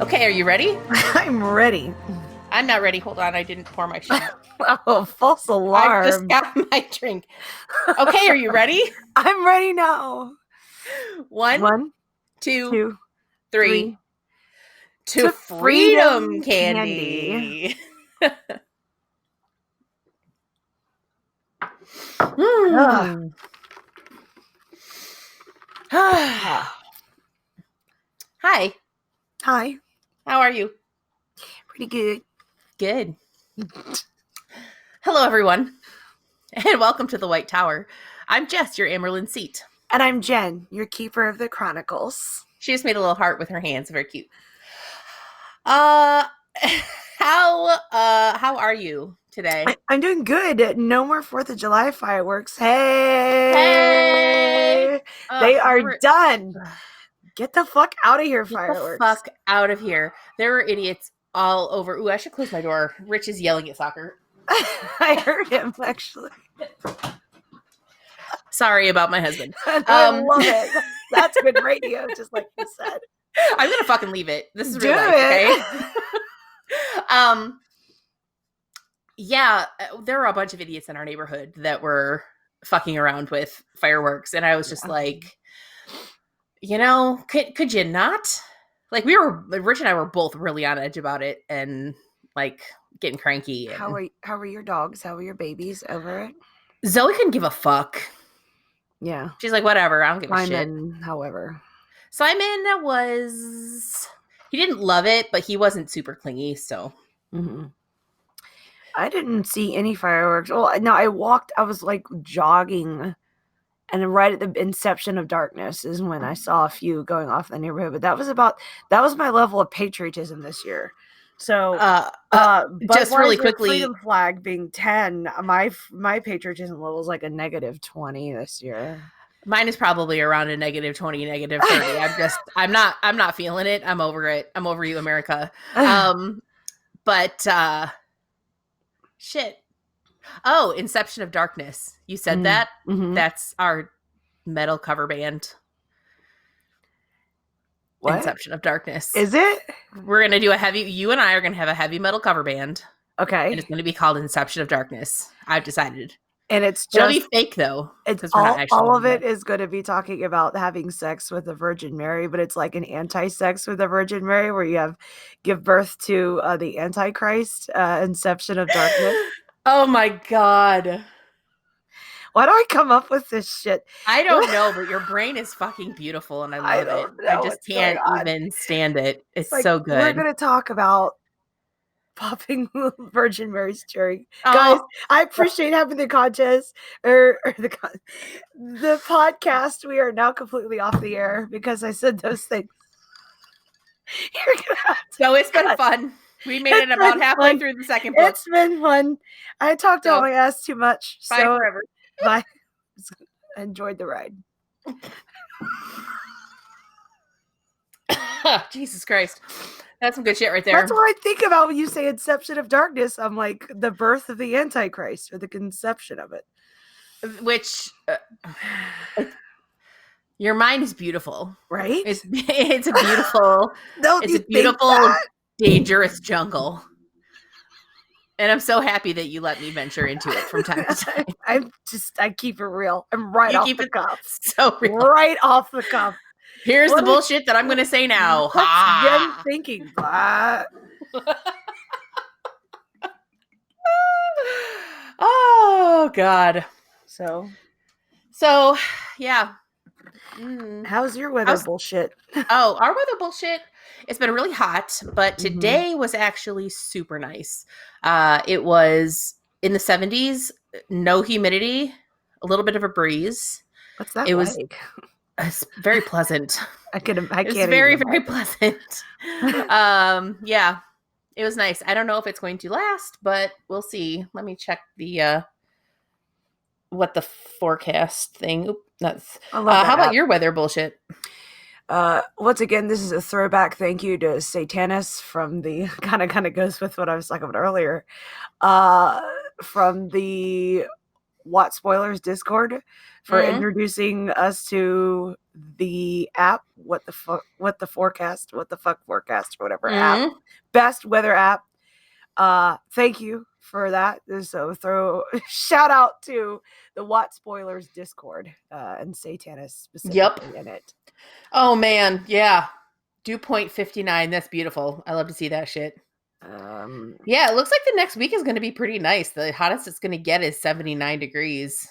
Okay, are you ready? I'm ready. I'm not ready. Hold on, I didn't pour my shit. Oh, false alarm. I just got my drink. Okay, are you ready? I'm ready now. One, two, two, three. three. To freedom candy. Ugh. Hi. Hi. How are you? Pretty good. Good. Hello, everyone, and welcome to the White Tower. I'm Jess, your Amerlin seat. And I'm Jen, your keeper of the chronicles. She just made a little heart with her hands. Very cute. How are you today? I'm doing good. No more 4th of July fireworks. Hey! They are done. Get the fuck out of here, fireworks. Get the fuck out of here. There were idiots all over. Ooh, I should close my door. Rich is yelling at soccer. I heard him, actually. Sorry about my husband. I love it. That's good radio, just like you said. I'm gonna fucking leave it. This is real life, okay? Yeah, there were a bunch of idiots in our neighborhood that were fucking around with fireworks, and I was just like, you know, could you not? Like, Rich and I were both really on edge about it, and like getting cranky. And how are your dogs? How are your babies over it? Zoe couldn't give a fuck. Yeah, she's like, whatever. I don't give a shit. However, Simon he didn't love it, but he wasn't super clingy. So I didn't see any fireworks. Well, no, I was like jogging, and right at the Inception of Darkness is when I saw a few going off in the neighborhood. But that was my level of patriotism this year. So, just really quickly, freedom flag being 10, my patriotism level is like a -20 this year. Mine is probably around a -20, -30. I'm not feeling it. I'm over it. I'm over you, America. But shit. Oh, Inception of Darkness. You said that? Mm-hmm. That's our metal cover band. What? Inception of Darkness. Is it? We're going to do you and I are going to have a heavy metal cover band. Okay. And it's going to be called Inception of Darkness. I've decided. And it's it'll be fake, though. It's all of it is going to be talking about having sex with the Virgin Mary, but it's like an anti-sex with the Virgin Mary where you give birth to the Antichrist, Inception of Darkness. Oh my God. Why do I come up with this shit? I don't know, but your brain is fucking beautiful, and I love it. I just can't even stand it. It's like, so good. We're going to talk about popping Virgin Mary's cherry. Guys, I appreciate having the contest or the podcast. We are now completely off the air because I said those things. So it's been fun. We made it about halfway through the second book. It's been fun. I talked out my ass too much. Bye forever. Bye. Enjoyed the ride. Jesus Christ. That's some good shit right there. That's what I think about when you say Inception of Darkness. I'm like the birth of the Antichrist or the conception of it. Which your mind is beautiful, right? It's a beautiful, dangerous jungle. And I'm so happy that you let me venture into it from time to time. I keep it real. I'm right off the cuff. So real. Right off the cuff. Here's the bullshit that I'm going to say now. What's Jen thinking? Oh, God. So, yeah. How's your weather bullshit? Our weather bullshit. It's been really hot, but today was actually super nice. It was in the 70s, no humidity, a little bit of a breeze. What's that It's very pleasant. It's very, very pleasant. Yeah, it was nice. I don't know if it's going to last, but we'll see. Let me check the what the forecast thing. How about your weather bullshit? Once again, this is a throwback thank you to Satanus from the kind of goes with what I was talking about earlier. From the What Spoilers Discord for introducing us to the app. What the fuck forecast, or whatever app. Best weather app. Thank you for that. So throw shout out to the What Spoilers Discord and Satanis specifically in it. Oh man, yeah. Dew point 59. That's beautiful. I love to see that shit. Yeah, it looks like the next week is going to be pretty nice. The hottest it's going to get is 79 degrees.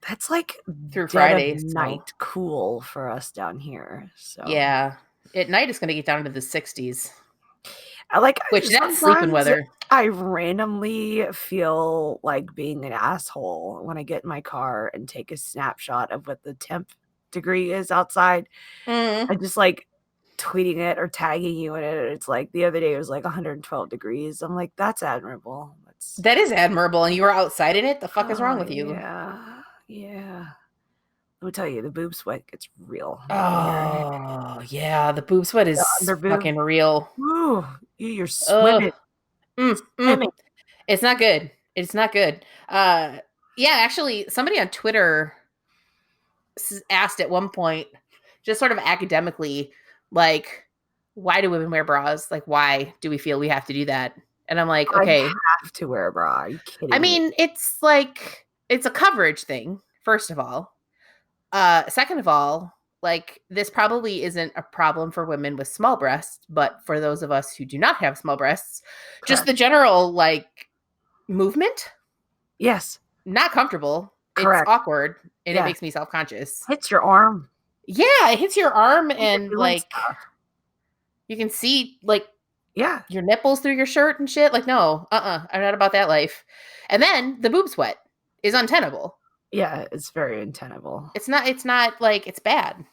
That's like through Friday night cool for us down here. So yeah, at night it's going to get down into the 60s. Which that's sleeping weather. I randomly feel like being an asshole when I get in my car and take a snapshot of what the temp degree is outside. I just like tweeting it or tagging you in it. It's like the other day it was like 112 degrees. I'm like, that's admirable. That is admirable. And you were outside in it? The fuck is wrong with you? Yeah. Let me tell you, the boob sweat gets real. Oh, yeah. The boob sweat is fucking real. Ooh, you're swimming. Swimming. It's not good. It's not good. Yeah, actually, somebody on Twitter asked at one point, just sort of academically, like, why do women wear bras? Like, why do we feel we have to do that? And I'm like, okay. I have to wear a bra. Are you kidding me? I mean, it's like, it's a coverage thing, first of all. Second of all, like, this probably isn't a problem for women with small breasts, but for those of us who do not have small breasts, just the general, like, movement. Yes. Not comfortable. Correct. It's awkward, and it makes me self-conscious. Hits your arm. Yeah, it hits your arm, and, like, you can see, like, your nipples through your shirt and shit. Like, no, I'm not about that life. And then the boob sweat is untenable. Yeah, it's very untenable. It's not like, it's bad.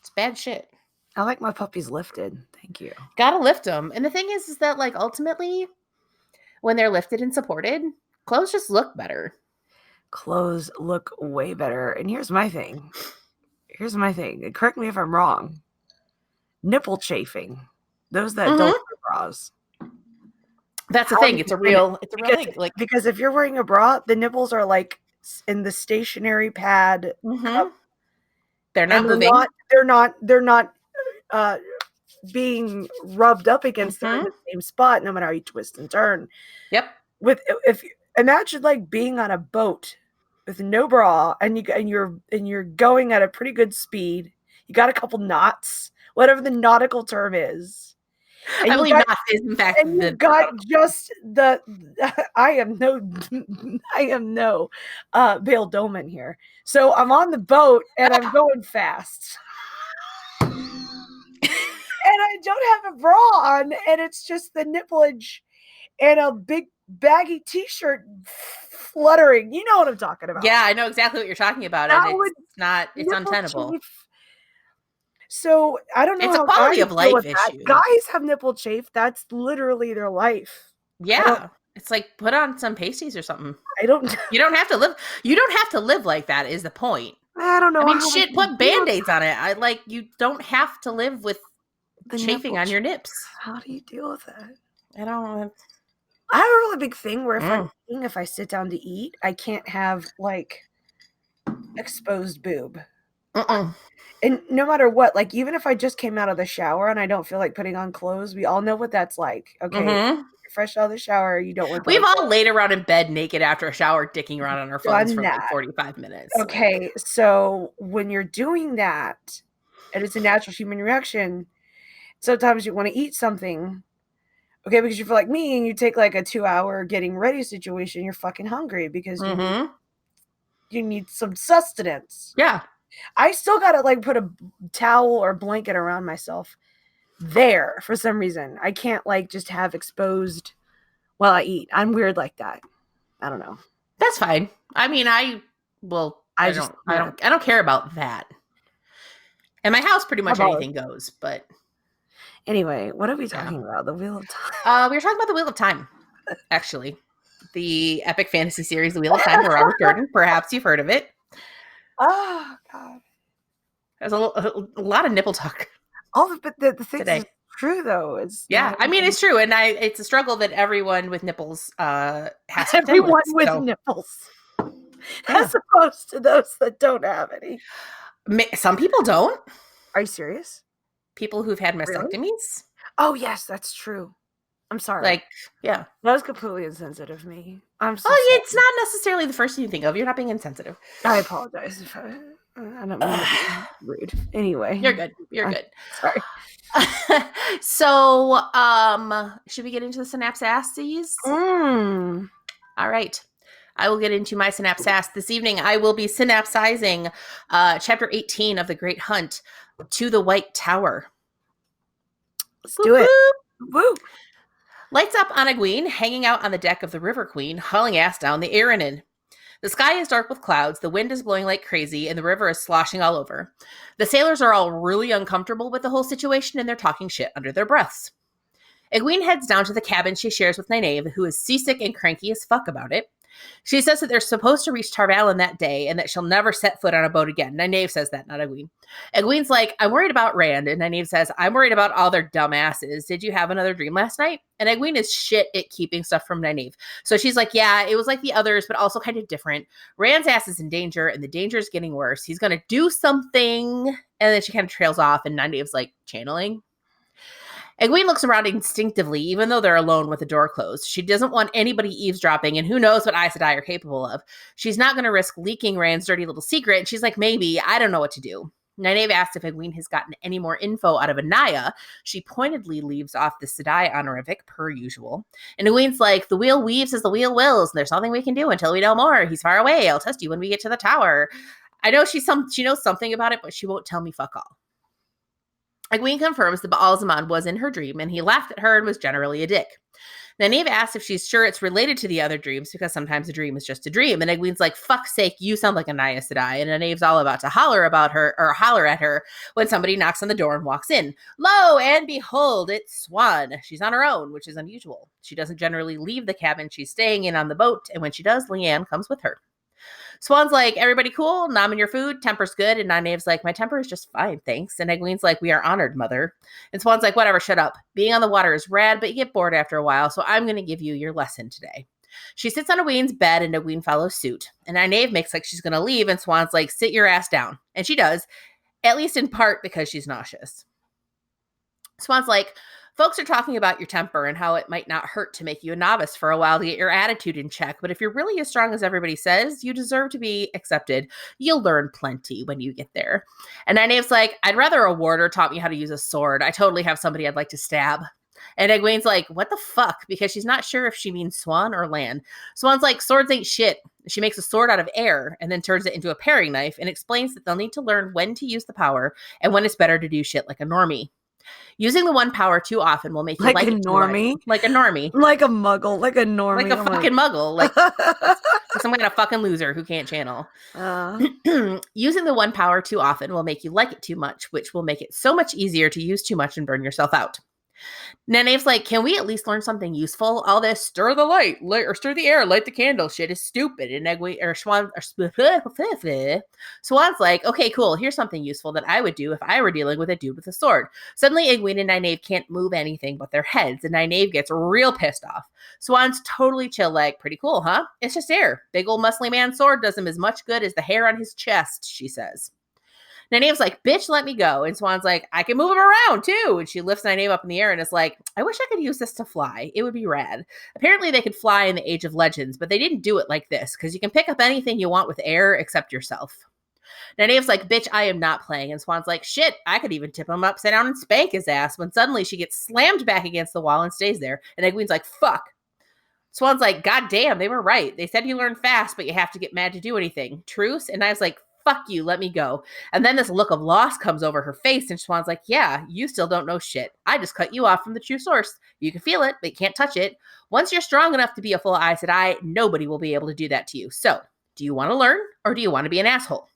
It's bad shit. I like my puppies lifted. Thank you. Gotta lift them. And the thing is that, like, ultimately, when they're lifted and supported, clothes just look better. Clothes look way better. And here's my thing. Correct me if I'm wrong. Nipple chafing. Those that don't wear bras. That's the thing. It's a real thing. Like, because if you're wearing a bra, the nipples are like in the stationary pad. They're not moving. They're not being rubbed up against them in the same spot, no matter how you twist and turn. Yep. Imagine like being on a boat with no bra and you're going at a pretty good speed. You got a couple knots, whatever the nautical term is. I believe knots is in fact. And you got just the. I am no Bale Doman here. So I'm on the boat and I'm going fast, and I don't have a bra on, and it's just the nipplage and a big baggy t-shirt fluttering. You know what I'm talking about. Yeah, I know exactly what you're talking about. It's untenable. So I don't know. It's a quality of life issue. Guys have nipple chafe. That's literally their life. Yeah. It's like, put on some pasties or something. You don't have to live like that is the point. I don't know. I mean, shit, put Band-Aids on it. You don't have to live with the chafing on your nips. How do you deal with that? I don't. I have a really big thing where if I sit down to eat, I can't have like exposed boob. And no matter what, like, even if I just came out of the shower and I don't feel like putting on clothes, we all know what that's like. Okay, you're fresh out of the shower, you don't want. We've all laid around in bed naked after a shower, dicking around on our phones for like 45 minutes. Okay, so when you're doing that, and it's a natural human reaction, sometimes you want to eat something. Okay, because you feel like me and you take like a 2-hour getting ready situation, you're fucking hungry because you need some sustenance. Yeah. I still gotta like put a towel or blanket around myself there for some reason. I can't like just have exposed while I eat. I'm weird like that. I don't know. That's fine. I mean, I don't care about that. In my house, pretty much anything goes. But anyway, what are we talking about? The Wheel of Time. We were talking about the Wheel of Time, actually. The epic fantasy series, The Wheel of Time, by Robert Jordan. Perhaps you've heard of it. Oh God, there's a lot of nipple talk. But the thing is true though. I mean, it's true, and it's a struggle that everyone with nipples has. Everyone with nipples. Yeah. as opposed to those that don't have any. Some people don't. Are you serious? People who've had Really? mastectomies. Oh, yes, that's true. I'm sorry. Like, yeah. That was completely insensitive of me. I'm so Well, sorry. it's not necessarily the first thing you think of. You're not being insensitive. I apologize if I don't mean to be rude. Anyway. You're good. You're good. Sorry. So, should we get into the synapses? All right. I will get into my synapses this evening. I will be synapsizing chapter 18 of The Great Hunt, To the White Tower. Let's do it. Woo! Lights up on Egwene, hanging out on the deck of the River Queen, hauling ass down the Erin. The sky is dark with clouds, the wind is blowing like crazy, and the river is sloshing all over. The sailors are all really uncomfortable with the whole situation, and they're talking shit under their breaths. Egwene heads down to the cabin she shares with Nynaeve, who is seasick and cranky as fuck about it. She says that they're supposed to reach Tarvalin that day and that she'll never set foot on a boat again. Nynaeve says that, not Egwene. Egwene's like, I'm worried about Rand. And Nynaeve says, I'm worried about all their dumbasses. Did you have another dream last night? And Egwene is shit at keeping stuff from Nynaeve. So she's like, yeah, it was like the others, but also kind of different. Rand's ass is in danger and the danger is getting worse. He's going to do something. And then she kind of trails off and Nynaeve's like channeling. Egwene looks around instinctively, even though they're alone with the door closed. She doesn't want anybody eavesdropping, and who knows what Aes Sedai are capable of. She's not going to risk leaking Rand's dirty little secret, and she's like, maybe, I don't know what to do. Nynaeve asks if Egwene has gotten any more info out of Anaya. She pointedly leaves off the Sedai honorific, per usual. And Egwene's like, the wheel weaves as the wheel wills, and there's nothing we can do until we know more. He's far away. I'll test you when we get to the tower. I know she knows something about it, but she won't tell me fuck all. Egwene confirms that Ba'alzamon was in her dream, and he laughed at her and was generally a dick. Nynaeve asks if she's sure it's related to the other dreams, because sometimes a dream is just a dream. And Egwene's like, fuck's sake, you sound like a Aes Sedai. And Nynaeve's all about to holler at her when somebody knocks on the door and walks in. Lo and behold, it's Swan. She's on her own, which is unusual. She doesn't generally leave the cabin she's staying in on the boat, and when she does, Leanne comes with her. Swan's like, everybody cool? Nom your food? Temper's good? And Nynaeve's like, my temper is just fine, thanks. And Egwene's like, we are honored, mother. And Swan's like, whatever, shut up. Being on the water is rad, but you get bored after a while, so I'm going to give you your lesson today. She sits on Egwene's bed, and Egwene follows suit. And Nynaeve makes like she's going to leave, and Swan's like, sit your ass down. And she does, at least in part because she's nauseous. Swan's like, folks are talking about your temper and how it might not hurt to make you a novice for a while to get your attitude in check. But if you're really as strong as everybody says, you deserve to be accepted. You'll learn plenty when you get there. And Nynaeve's like, I'd rather a warder taught me how to use a sword. I totally have somebody I'd like to stab. And Egwene's like, what the fuck? Because she's not sure if she means Swan or Lan. Swan's like, swords ain't shit. She makes a sword out of air and then turns it into a paring knife and explains that they'll need to learn when to use the power and when it's better to do shit like a normie. Using the one power too often will make you like a normie. Like a normie. Like a muggle. Like a normie. Like a fucking muggle. Like some kind of fucking loser who can't channel. Using the one power too often will make you like it too much, which will make it so much easier to use too much and burn yourself out. Nynaeve's like, can we at least learn something useful? All this stir the light or stir the air, light the candle shit is stupid. And Swan's like, okay, cool. Here's something useful that I would do if I were dealing with a dude with a sword. Suddenly, Egwene and Nynaeve can't move anything but their heads, and Nynaeve gets real pissed off. Swan's totally chill, like, pretty cool, huh? It's just air. Big old muscly man sword does him as much good as the hair on his chest, she says. Nynaeve's like, bitch, let me go. And Swan's like, I can move him around too. And she lifts Nynaeve up in the air and is like, I wish I could use this to fly. It would be rad. Apparently they could fly in the Age of Legends, but they didn't do it like this because you can pick up anything you want with air except yourself. Nynaeve's like, bitch, I am not playing. And Swan's like, shit, I could even tip him upside down and spank his ass when suddenly she gets slammed back against the wall and stays there. And Egwene's like, fuck. Swan's like, god damn, they were right. They said you learn fast, but you have to get mad to do anything. Truce? And Nynaeve's like, fuck you, let me go. And then this look of loss comes over her face, and Swan's like, yeah, you still don't know shit. I just cut you off from the true source. You can feel it, but you can't touch it. Once you're strong enough to be a full Aes Sedai, nobody will be able to do that to you. So, do you want to learn, or do you want to be an asshole?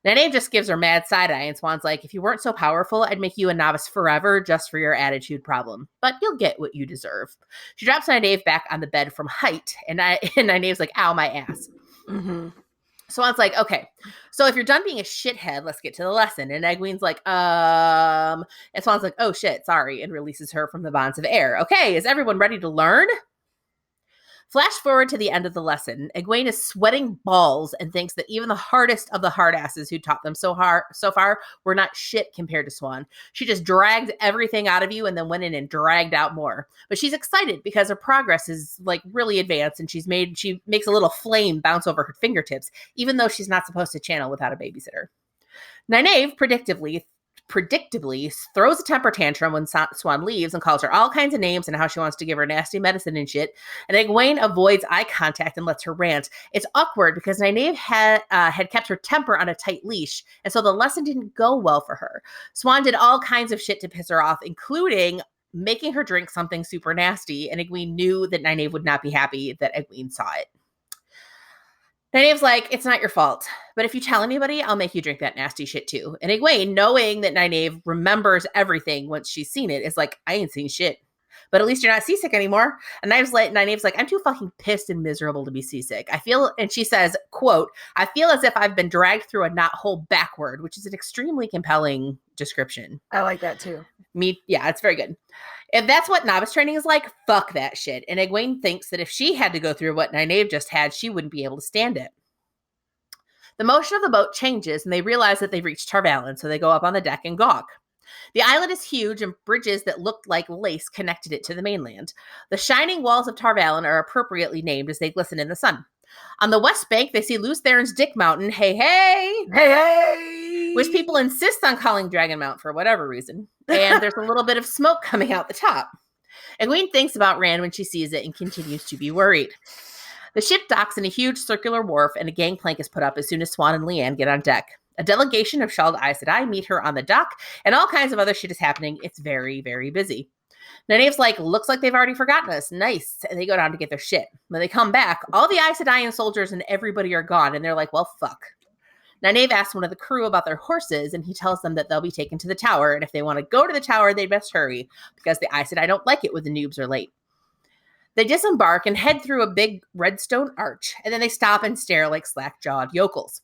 Nynaeve just gives her mad side eye, and Swan's like, if you weren't so powerful, I'd make you a novice forever just for your attitude problem. But you'll get what you deserve. She drops Nynaeve back on the bed from height, and Nynaeve's like, ow, my ass. Mm-hmm. Swan's like, okay, so if you're done being a shithead, let's get to the lesson. And Egwene's like, and Swan's like, oh shit, sorry, and releases her from the bonds of air. Okay, is everyone ready to learn? Flash forward to the end of the lesson. Egwene is sweating balls and thinks that even the hardest of the hardasses who taught them so far were not shit compared to Swan. She just dragged everything out of you and then went in and dragged out more. But she's excited because her progress is like really advanced, and she makes a little flame bounce over her fingertips, even though she's not supposed to channel without a babysitter. Nynaeve predictably throws a temper tantrum when Swan leaves and calls her all kinds of names and how she wants to give her nasty medicine and shit. And Egwene avoids eye contact and lets her rant. It's awkward because Nynaeve had kept her temper on a tight leash, and so the lesson didn't go well for her. Swan did all kinds of shit to piss her off, including making her drink something super nasty, and Egwene knew that Nynaeve would not be happy that Egwene saw it. Nynaeve's like, it's not your fault, but if you tell anybody, I'll make you drink that nasty shit too. And Egwene, knowing that Nynaeve remembers everything once she's seen it, is like, I ain't seen shit. But at least you're not seasick anymore. And Nynaeve's like, I'm too fucking pissed and miserable to be seasick. And she says, quote, I feel as if I've been dragged through a knothole backward, which is an extremely compelling description. I like that too. Yeah, it's very good. If that's what novice training is like, fuck that shit. And Egwene thinks that if she had to go through what Nynaeve just had, she wouldn't be able to stand it. The motion of the boat changes, and they realize that they've reached Tarvalon, so they go up on the deck and gawk. The island is huge, and bridges that looked like lace connected it to the mainland. The shining walls of Tarvalon are appropriately named as they glisten in the sun. On the west bank, they see Lews Therin's Dick Mountain, hey, which people insist on calling Dragon Mount for whatever reason. And there's a little bit of smoke coming out the top. Egwene thinks about Rand when she sees it and continues to be worried. The ship docks in a huge circular wharf, and a gangplank is put up as soon as Swan and Leanne get on deck. A delegation of Shalled Aes Sedai meet her on the dock, and all kinds of other shit is happening. It's very, very busy. Nynaeve's like, looks like they've already forgotten us. Nice. And they go down to get their shit. When they come back, all the Aes Sedai soldiers and everybody are gone, and they're like, well, fuck. Nynaeve asks one of the crew about their horses, and he tells them that they'll be taken to the tower, and if they want to go to the tower, they best hurry, because the Aes Sedai don't like it when the noobs are late. They disembark and head through a big redstone arch, and then they stop and stare like slack-jawed yokels.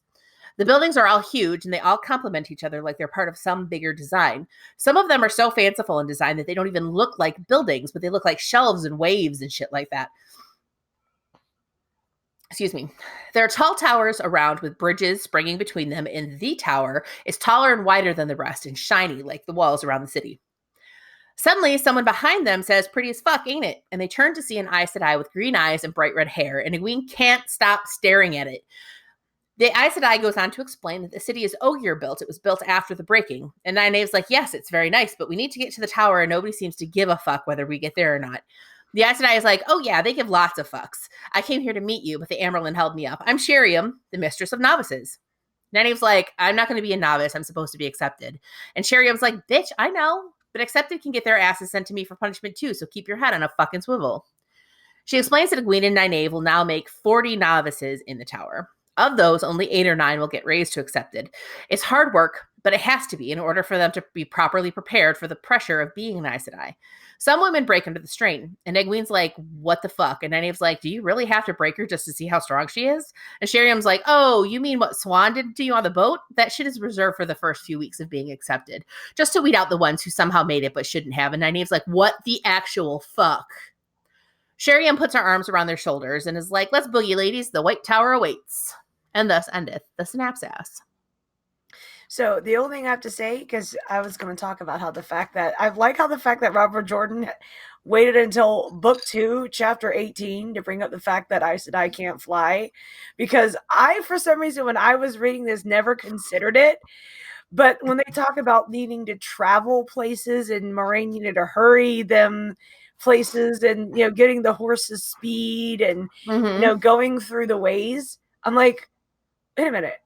The buildings are all huge, and they all complement each other like they're part of some bigger design. Some of them are so fanciful in design that they don't even look like buildings, but they look like shelves and waves and shit like that. Excuse me. There are tall towers around with bridges springing between them, and the tower is taller and wider than the rest and shiny like the walls around the city. Suddenly, someone behind them says, pretty as fuck, ain't it? And they turn to see an Aes Sedai with green eyes and bright red hair, and Egwene can't stop staring at it. The Aes Sedai goes on to explain that the city is Ogier built. It was built after the breaking. And Nynaeve's like, yes, it's very nice, but we need to get to the tower, and nobody seems to give a fuck whether we get there or not. The Aes Sedai is like, oh yeah, they give lots of fucks. I came here to meet you, but the Amyrlin held me up. I'm Sheriam, the mistress of novices. Nynaeve's like, I'm not going to be a novice. I'm supposed to be accepted. And Sheriam's like, bitch, I know. But accepted can get their asses sent to me for punishment too, so keep your head on a fucking swivel. She explains that Egwene and Nynaeve will now make 40 novices in the tower. Of those, only 8 or 9 will get raised to accepted. It's hard work, but it has to be in order for them to be properly prepared for the pressure of being an Aes Sedai. Some women break under the strain, and Egwene's like, what the fuck? And Nynaeve's like, do you really have to break her just to see how strong she is? And Sheriam's like, oh, you mean what Swan did to you on the boat? That shit is reserved for the first few weeks of being accepted, just to weed out the ones who somehow made it but shouldn't have. And Nynaeve's like, what the actual fuck? Sheriam puts her arms around their shoulders and is like, let's boogie, ladies, the White Tower awaits. And thus endeth the synapses. So the only thing I have to say, because I was going to talk about how the fact that Robert Jordan waited until book 2, chapter 18 to bring up the fact that Aes Sedai can't fly, because I, for some reason, when I was reading this, never considered it. But when they talk about needing to travel places and Moraine needed to hurry them places and, getting the horses speed and, going through the ways, I'm like, wait a minute.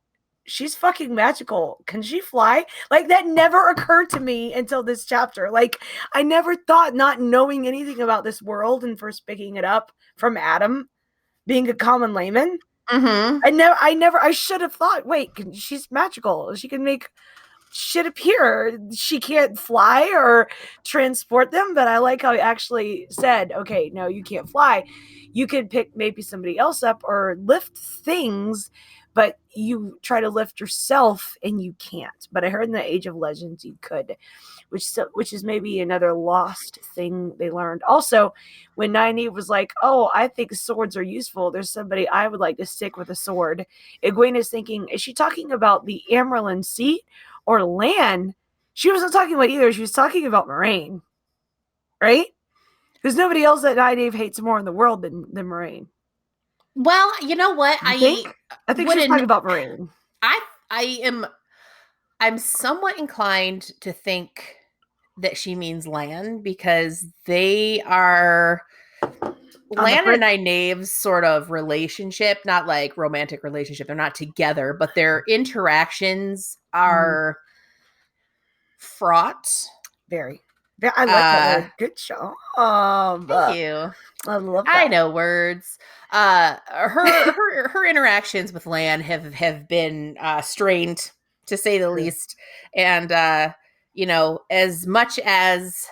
She's fucking magical. Can she fly? Like, that never occurred to me until this chapter. Like, I never thought, not knowing anything about this world and first picking it up from Adam, being a common layman. Mm-hmm. I should have thought, wait, she's magical. She can make shit appear. She can't fly or transport them, but I like how he actually said, okay, no, you can't fly. You could pick maybe somebody else up or lift things, but you try to lift yourself and you can't. But I heard in the Age of Legends you could, which is maybe another lost thing they learned. Also, when Nynaeve was like, "Oh, I think swords are useful. There's somebody I would like to stick with a sword." Egwene is thinking, is she talking about the Amerlin seat or Lan? She wasn't talking about either. She was talking about Moraine, right? There's nobody else that Nynaeve hates more in the world than Moraine. Well, you know what? I think she was talking about Moraine. I'm somewhat inclined to think that she means Lan, because they are Lan and Nynaeve's sort of relationship, not like romantic relationship. They're not together, but their interactions are fraught. Very. I like that word. Good job. Thank you. I love that. I know words. Her interactions with Lan have been strained, to say the least. And as much as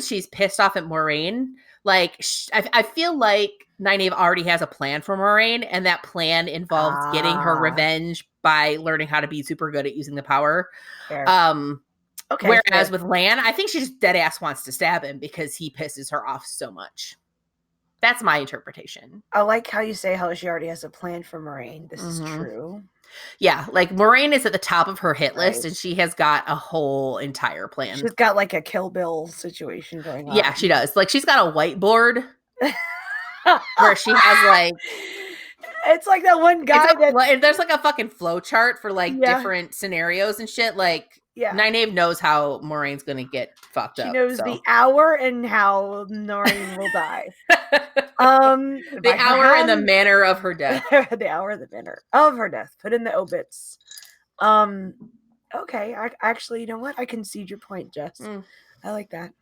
she's pissed off at Moraine, like I feel like Nynaeve already has a plan for Moraine, and that plan involves getting her revenge by learning how to be super good at using the power. Fair. Okay. Whereas with Lan, I think she just dead ass wants to stab him because he pisses her off so much. That's my interpretation. I like how you say how she already has a plan for Moraine. This is true. Yeah, like Moraine is at the top of her hit list, and she has got a whole entire plan. She's got like a Kill Bill situation going on. Yeah, she does. Like, she's got a whiteboard where she has like... It's like that one guy there's like a fucking flow chart for like different scenarios and shit. Like, Nynaeve knows how Moraine's gonna get fucked up. She knows the hour and how Moraine will die. The hour and the manner of her death. The hour and the manner of her death. Put in the obits. Okay. Actually, you know what? I concede your point, Jess. I like that.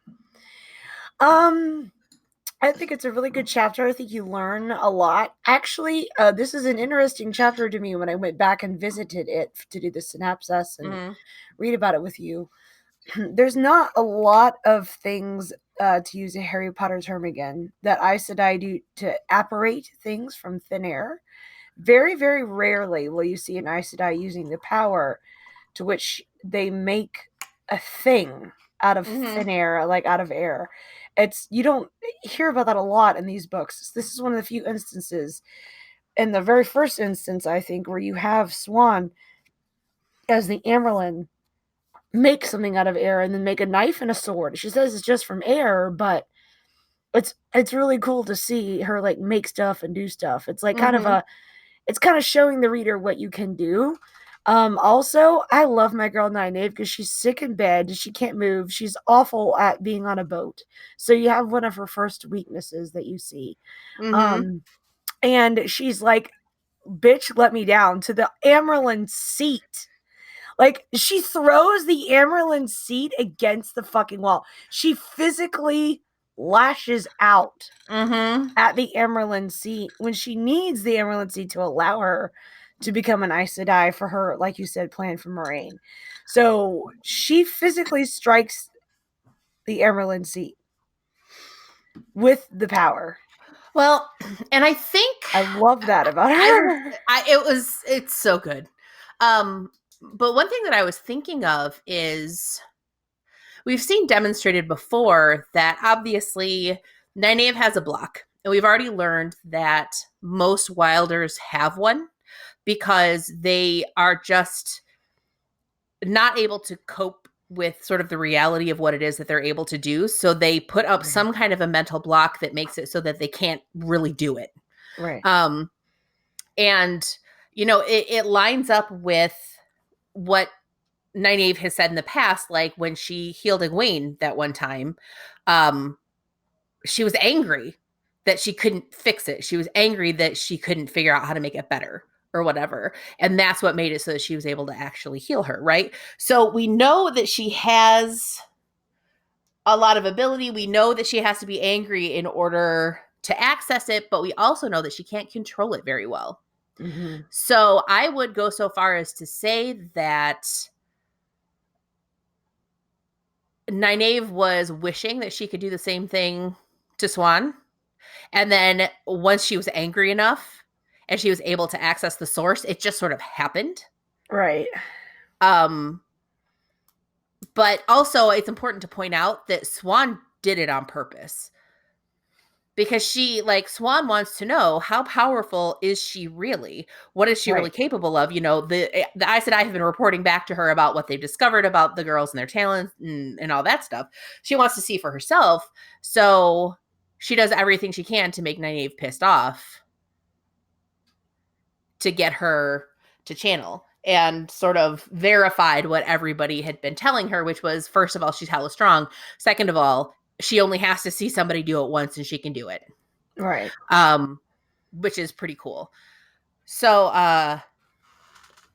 I think it's a really good chapter. I think you learn a lot. Actually, this is an interesting chapter to me when I went back and visited it to do the synopsis and read about it with you. There's not a lot of things, to use a Harry Potter term again, that Aes Sedai do to apparate things from thin air. Very, very rarely will you see an Aes Sedai using the power to which they make a thing out of thin air, like out of air. You don't hear about that a lot in these books. This is one of the few instances, in the very first instance, I think, where you have Swan as the Amerlin make something out of air and then make a knife and a sword. She says it's just from air, but it's really cool to see her like make stuff and do stuff. It's like kind of showing the reader what you can do. Also, I love my girl Nynaeve because she's sick in bed. She can't move. She's awful at being on a boat. So you have one of her first weaknesses that you see. And she's like, bitch, let me down, to the Amerlin seat. Like, she throws the Amerlin seat against the fucking wall. She physically lashes out at the Amerlin seat when she needs the Amerlin seat to allow her to become an Aes Sedai for her, like you said, plan for Moraine. So she physically strikes the Amerlin seat with the power. Well, and I think I love that about her. It's so good. But one thing that I was thinking of is we've seen demonstrated before that obviously Nynaeve has a block, and we've already learned that most Wilders have one because they are just not able to cope with sort of the reality of what it is that they're able to do. So they put up some kind of a mental block that makes it so that they can't really do it. Right. And, it lines up with what Nynaeve has said in the past, like when she healed Egwene that one time, she was angry that she couldn't fix it. She was angry that she couldn't figure out how to make it better or whatever. And that's what made it so that she was able to actually heal her, right? So we know that she has a lot of ability. We know that she has to be angry in order to access it, but we also know that she can't control it very well. So I would go so far as to say that Nynaeve was wishing that she could do the same thing to Swan. And then once she was angry enough and she was able to access the source. It just sort of happened. Right. But also it's important to point out that Swan did it on purpose. Because Swan wants to know, how powerful is she really? What is she really capable of? The Aes Sedai have been reporting back to her about what they've discovered about the girls and their talents and all that stuff. She wants to see for herself. So she does everything she can to make Nynaeve pissed off to get her to channel, and sort of verified what everybody had been telling her, which was, first of all, she's hella strong. Second of all, she only has to see somebody do it once and she can do it. Right. Which is pretty cool. So,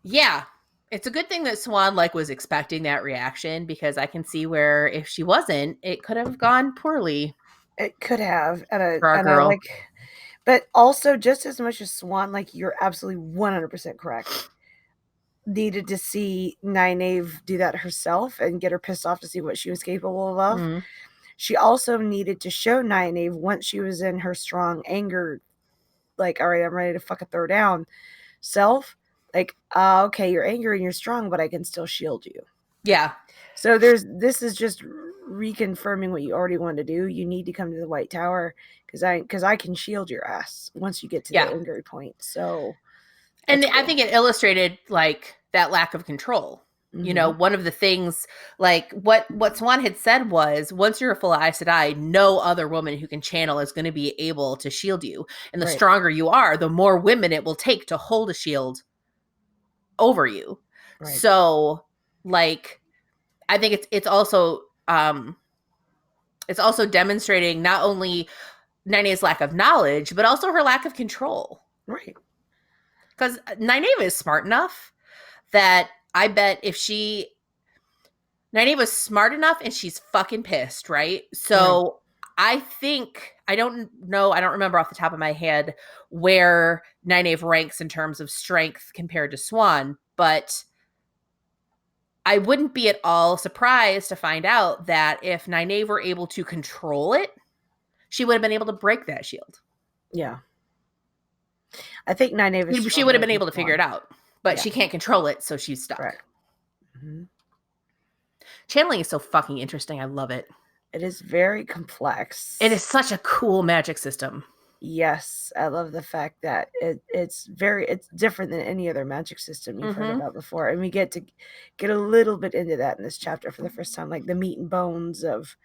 yeah, it's a good thing that Swan was expecting that reaction, because I can see where if she wasn't, it could have gone poorly. It could have. For our girl. But also, just as much as Swan, you're absolutely 100% correct, needed to see Nynaeve do that herself and get her pissed off to see what she was capable of. Mm-hmm. She also needed to show Nynaeve, once she was in her strong anger, all right, I'm ready to fucking throw down self. Okay, you're angry and you're strong, but I can still shield you. Yeah. So this is just reconfirming what you already wanted to do. You need to come to the White Tower because I can shield your ass once you get to the angry point. So, and cool. I think it illustrated that lack of control. Mm-hmm. One of the things, what Swan had said was, once you're a full Aes Sedai, no other woman who can channel is going to be able to shield you. And the stronger you are, the more women it will take to hold a shield over you. Right. So, I think it's also demonstrating not only Nynaeve's lack of knowledge, but also her lack of control. Right. Because Nynaeve is smart enough that I bet if Nynaeve was smart enough and she's fucking pissed, right? So I think, I don't remember off the top of my head where Nynaeve ranks in terms of strength compared to Swan, but I wouldn't be at all surprised to find out that if Nynaeve were able to control it, she would have been able to break that shield. Yeah. I think Nynaeve is she would have been able to figure it out, but she can't control it, so she's stuck. Right. Mm-hmm. Channeling is so fucking interesting. I love it. It is very complex. It is such a cool magic system. Yes, I love the fact that it's different than any other magic system you've heard about before, and we get a little bit into that in this chapter for the first time, the meat and bones of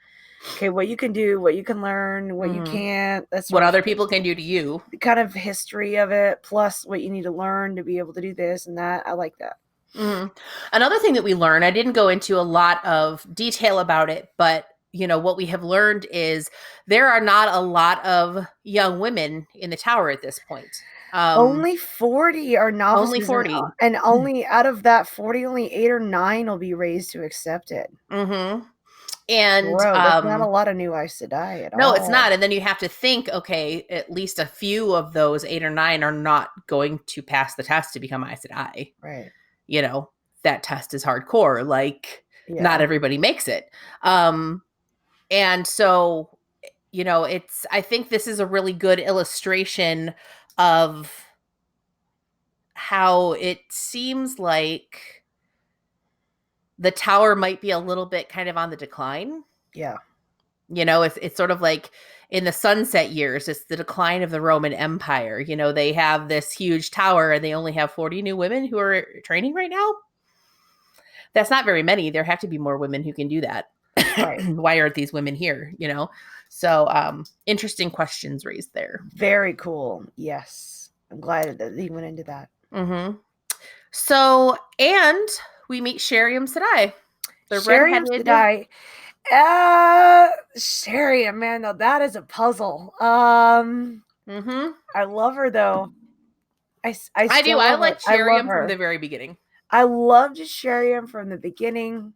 what you can do, what you can learn, what you can't. That's what other people can do to you. The kind of history of it, plus what you need to learn to be able to do this and that. I like that. Mm-hmm. Another thing that we learn, I didn't go into a lot of detail about it, but what we have learned is there are not a lot of young women in the tower at this point. Only 40 are novices. Only 40. And only out of that 40, only 8 or 9 will be raised to accept it. Mm-hmm. And that's not a lot of new Aes Sedai at all. No, it's not. And then you have to think, okay, at least a few of those 8 or 9 are not going to pass the test to become Aes Sedai. Right. That test is hardcore. Not everybody makes it. And so, I think this is a really good illustration of how it seems like the tower might be a little bit kind of on the decline. Yeah. It's sort of like in the sunset years, it's the decline of the Roman Empire. They have this huge tower and they only have 40 new women who are training right now. That's not very many. There have to be more women who can do that. Right. Why aren't these women here? So interesting questions raised there. Very cool. Yes. I'm glad that he went into that. Mm-hmm. So, and we meet Sheriam Sedai. Sheriam Sedai. Sheriam, man, now that is a puzzle. I love her though. I do. I like Sheriam from the very beginning. I loved Sheriam from the beginning.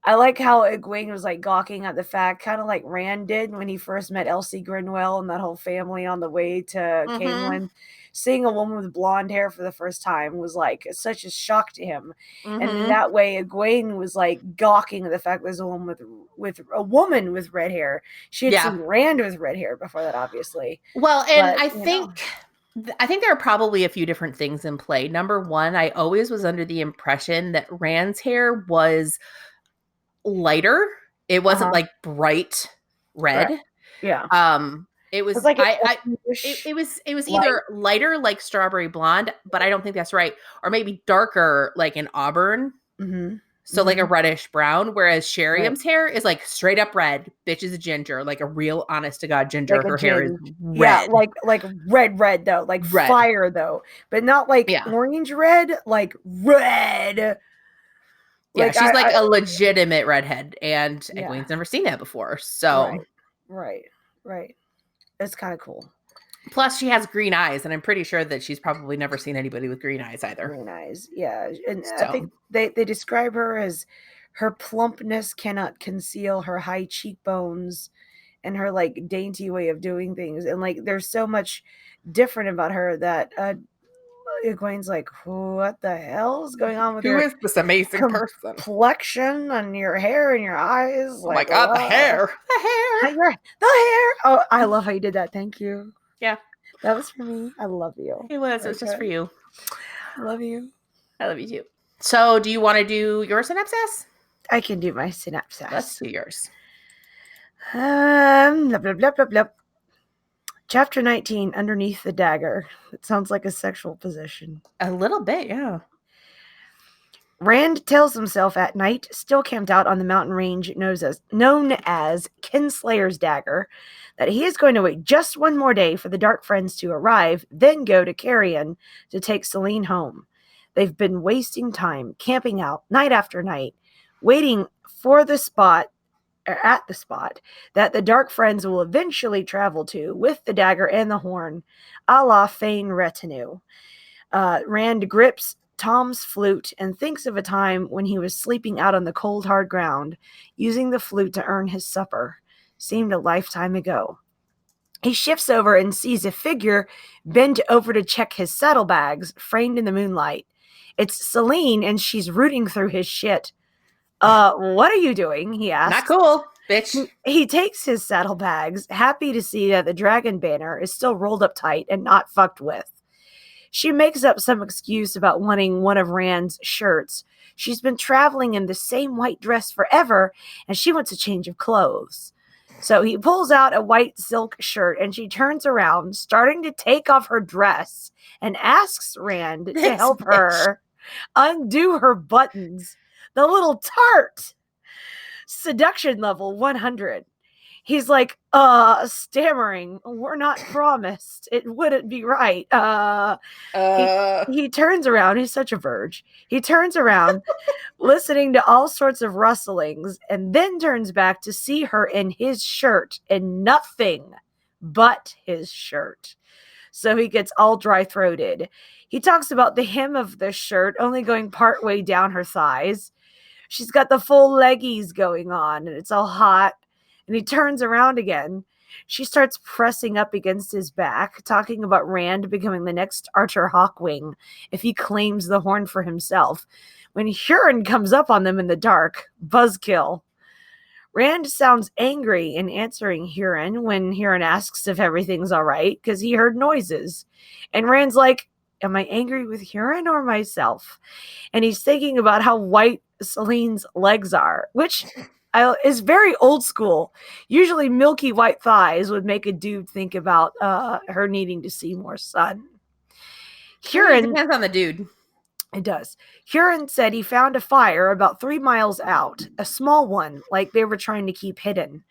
I like how Egwene was gawking at the fact, kind of like Rand did when he first met Elsie Grinwell and that whole family on the way to Caemlyn. Seeing a woman with blonde hair for the first time was such a shock to him. And in that way, Egwene was gawking at the fact there's a woman with red hair. She had seen Rand with red hair before that, obviously. Well, and I think I think there are probably a few different things in play. Number one, I always was under the impression that Rand's hair was lighter. It wasn't Uh-huh. like bright Right. red. Yeah. It It's was like an I orangish it was light. either lighter like strawberry blonde, but I don't think that's right, or maybe darker like an auburn. Mm-hmm. So like a Mm-hmm. reddish brown, whereas Right. Sheriam's hair is like straight up red. Bitch is a ginger, like a real honest to God ginger. Like a Her hair is ginge. Yeah, red. like red though, like Red. fire though, but not like Yeah. orange red, like red. Yeah, Like she's like I a legitimate redhead, and yeah. Egwene's never seen that before. Right. So Right. Right. It's kind of cool. plus she has green eyes, and I'm pretty sure that she's probably never seen anybody with green eyes either. Green eyes. Yeah. And I think So they describe her as her plumpness cannot conceal her high cheekbones and her like dainty way of doing things. And like there's so much different about her that Egwene's like, what the hell is going on with who your is this amazing person? complexion and your hair and your eyes? Oh my Like, God, the hair. The hair. the hair. Oh, I love how you did that. Thank you. Yeah, That was for me. I love you. it was. It was just for you. I love you. I love you too. So, do you want to do your synopsis? I can do my synopsis. Let's do yours. Blah, blah, blah, blah, blah. Chapter 19, Underneath the Dagger. It sounds like a sexual position. A little bit, yeah. Rand tells himself at night, still camped out on the mountain range known as Kinslayer's Dagger, that he is going to wait just one more day for the Dark Friends to arrive, then go to Carrion to take Selene home. They've been wasting time, camping out night after night, waiting for the spot, or at the spot, that the Dark Friends will eventually travel to with the dagger and the horn, a la Fane retinue. Rand grips Tom's flute and thinks of a time when he was sleeping out on the cold, hard ground, using the flute to earn his supper. Seemed a lifetime ago. He shifts over and sees a figure bent over to check his saddlebags, framed in the moonlight. It's Selene, and she's rooting through his shit. What are you doing? He asks. Not cool, bitch. He takes his saddlebags, happy to see that the dragon banner is still rolled up tight and not fucked with. She makes up some excuse about wanting one of Rand's shirts. She's been traveling in the same white dress forever, and she wants a change of clothes. So he pulls out a white silk shirt, and she turns around, starting to take off her dress, and asks Rand to help her undo her buttons. The little tart! Seduction level 100. He's like, stammering, we're not promised. It wouldn't be right. He turns around. He's such a verge. He turns around, listening to all sorts of rustlings, and then turns back to see her in his shirt and nothing but his shirt. So he gets all dry-throated. He talks about the hem of the shirt only going partway down her thighs. She's got the full leggies going on, and it's all hot. And he turns around again. She starts pressing up against his back, talking about Rand becoming the next Archer Hawkwing if he claims the horn for himself. When Huron comes up on them in the dark, buzzkill. Rand sounds angry in answering Huron when Huron asks if everything's all right, because he heard noises. And Rand's like, am I angry with Huron or myself? And he's thinking about how white Selene's legs are, which is very old school. Usually milky white thighs would make a dude think about her needing to see more sun. Huron, depends on the dude. It does. Huron said he found a fire about 3 miles out, a small one, like they were trying to keep hidden.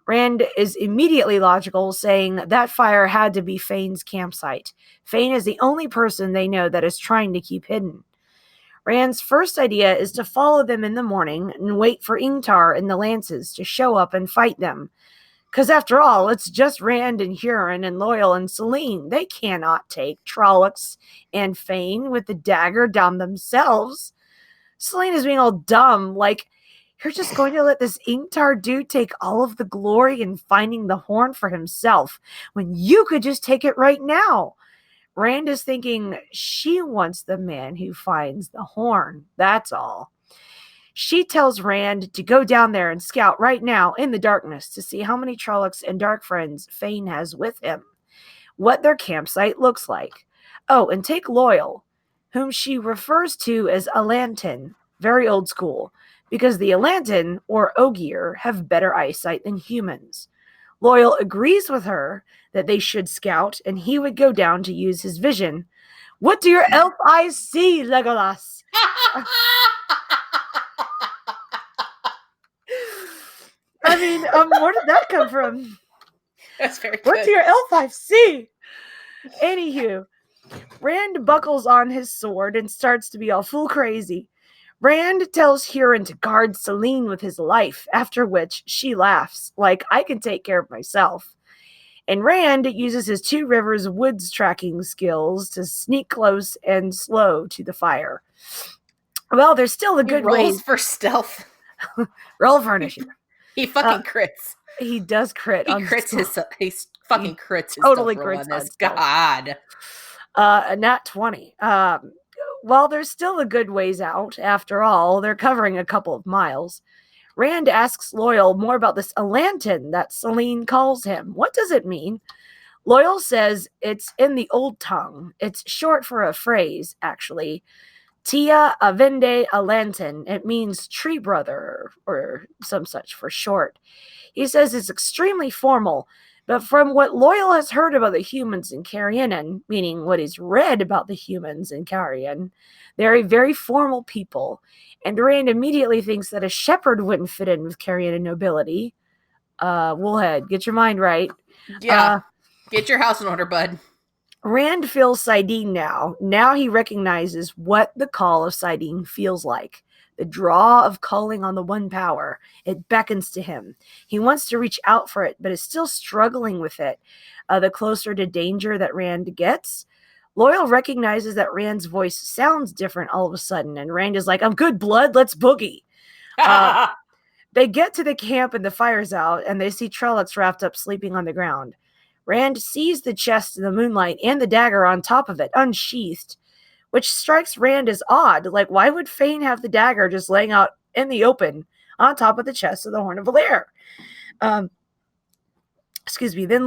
Rand is immediately logical, saying that fire had to be Fane's campsite. Fane is the only person they know that is trying to keep hidden. Rand's first idea is to follow them in the morning and wait for Ingtar and the Lances to show up and fight them. Because after all, it's just Rand and Huron and Loyal and Selene. They cannot take Trollocs and Fane with the dagger down themselves. Selene is being all dumb, like, you're just going to let this Ingtar dude take all of the glory in finding the horn for himself when you could just take it right now. Rand is thinking she wants the man who finds the horn. That's all. She tells Rand to go down there and scout right now in the darkness to see how many Trollocs and Dark Friends Fane has with him. what their campsite looks like. Oh, and take Loyal, whom she refers to as Alantan, very old school, because the Alantan, or Ogier, have better eyesight than humans. Loyal agrees with her that they should scout, and he would go down to use his vision. What do your elf eyes see, Legolas? I mean, where did that come from? That's very good. What do your elf eyes see? Anywho, Rand buckles on his sword and starts to be all fool crazy. Rand tells Huron to guard Selene with his life, after which she laughs, like, I can take care of myself. And Rand uses his Two Rivers woods tracking skills to sneak close and slow to the fire. Well, there's still a good way for stealth. Roll for initiative. He fucking crits. He does crit. He crits his. He fucking crits his. Totally crits on this. God. A nat 20. Well, there's still a good ways out. After all, they're covering a couple of miles. Rand asks Loyal more about this Alantan that Selene calls him. What does it mean? Loyal says it's in the old tongue. It's short for a phrase, actually. Tia Avende Alantan. It means tree brother, or some such for short. He says it's extremely formal, but from what Loyal has heard about the humans in Carrion, meaning what he's read about the humans in Carrion, they're a very formal people, and Rand immediately thinks that a shepherd wouldn't fit in with Carrion nobility. Woolhead, get your mind right. Yeah, get your house in order, bud. Rand feels Saidin now. Now he recognizes what the call of Saidin feels like. The draw of calling on the one power. It beckons to him. He wants to reach out for it, but is still struggling with it. The closer to danger that Rand gets, Loyal recognizes that Rand's voice sounds different all of a sudden, and Rand is like, I'm good blood, let's boogie. They get to the camp and the fire's out, and they see Trollocs wrapped up sleeping on the ground. Rand sees the chest in the moonlight and the dagger on top of it, unsheathed, which strikes Rand as odd. Like, why would Fane have the dagger just laying out in the open on top of the chest of the Horn of Valyr? Then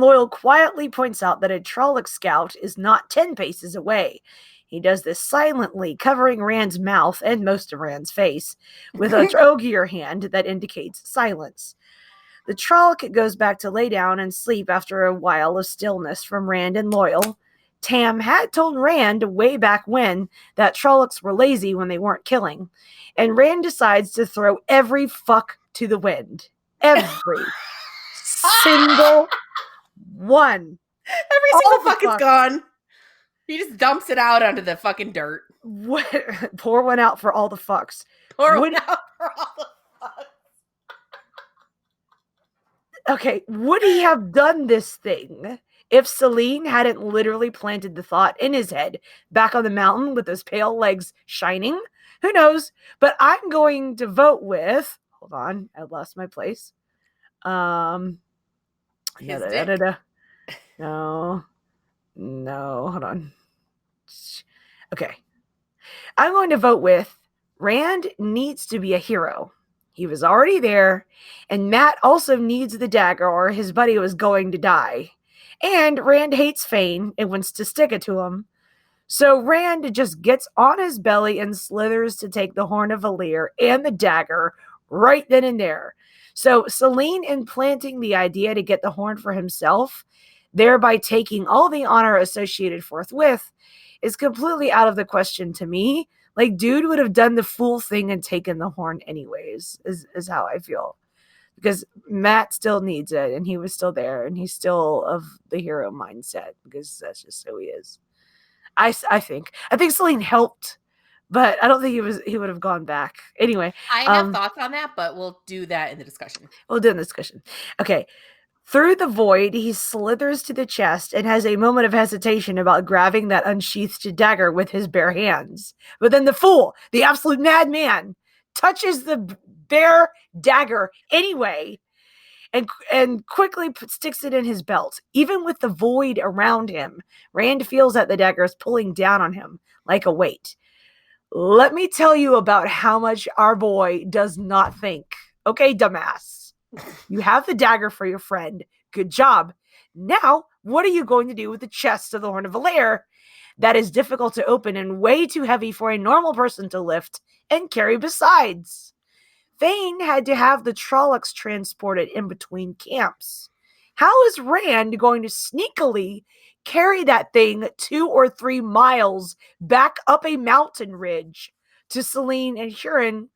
Loyal quietly points out that a Trolloc scout is not 10 paces away. He does this silently, covering Rand's mouth and most of Rand's face with a Ogier hand that indicates silence. The Trolloc goes back to lay down and sleep after a while of stillness from Rand and Loyal. Tam had told Rand way back when that Trollocs were lazy when they weren't killing, and Rand decides to throw every fuck to the wind. Every single one. Every single fuck is gone. He just dumps it out onto the fucking dirt. Pour one out for all the fucks. Pour one out for all the fucks. Okay, would he have done this thing if Selene hadn't literally planted the thought in his head back on the mountain with his pale legs shining? Who knows? But I'm going to vote with... Hold on, I lost my place. No, hold on. Okay. I'm going to vote with Rand needs to be a hero. He was already there, and Matt also needs the dagger or his buddy was going to die. And Rand hates Fane and wants to stick it to him. So Rand just gets on his belly and slithers to take the Horn of Valyr and the dagger right then and there. So Selene implanting the idea to get the horn for himself, thereby taking all the honor associated forthwith, is completely out of the question to me. Like, dude would have done the fool thing and taken the horn anyways, is how I feel. Because Matt still needs it, and he was still there, and he's still of the hero mindset, because that's just who he is. I think Selene helped, but I don't think he would have gone back. Anyway. I have thoughts on that, but we'll do that in the discussion. We'll do in the discussion. Okay. Through the void, he slithers to the chest and has a moment of hesitation about grabbing that unsheathed dagger with his bare hands. But then the fool, the absolute madman, touches the bare dagger anyway and quickly sticks it in his belt. Even with the void around him, Rand feels that the dagger is pulling down on him like a weight. Let me tell you about how much our boy does not think. Okay, dumbass. You have the dagger for your friend. Good job. Now, what are you going to do with the chest of the Horn of Valere that is difficult to open and way too heavy for a normal person to lift and carry besides? Thane had to have the Trollocs transported in between camps. How is Rand going to sneakily carry that thing 2 or 3 miles back up a mountain ridge to Selene and Huron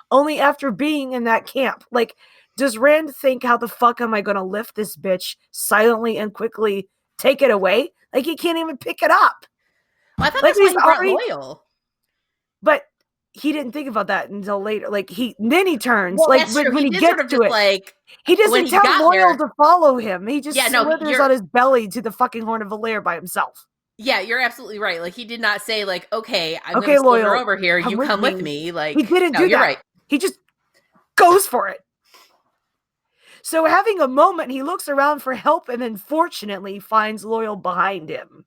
only after being in that camp? Like, does Rand think, how the fuck am I going to lift this bitch silently and quickly take it away? Like, he can't even pick it up. Well, I thought Like, that's why he's he brought already... Loyal. But he didn't think about that until later. Like, then he turns. Well, like, that's true. when he did gets sort of to just it, like he when doesn't he tell got Loyal there. to follow him. He just Yeah, no, slithers on his belly to the fucking Horn of Valere by himself. Yeah, you're absolutely right. Like, he did not say, like, okay, I'm Okay, going to slither Loyal, over here. come You come with me. Like, he didn't no, do you're that. right. He just goes for it. So having a moment, he looks around for help and then fortunately finds Loyal behind him.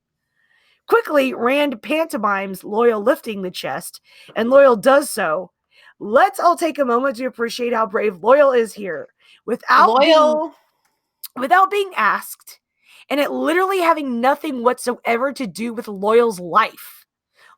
Quickly, Rand pantomimes Loyal lifting the chest, and Loyal does so. Let's all take a moment to appreciate how brave Loyal is here. Without being asked, and it literally having nothing whatsoever to do with Loyal's life.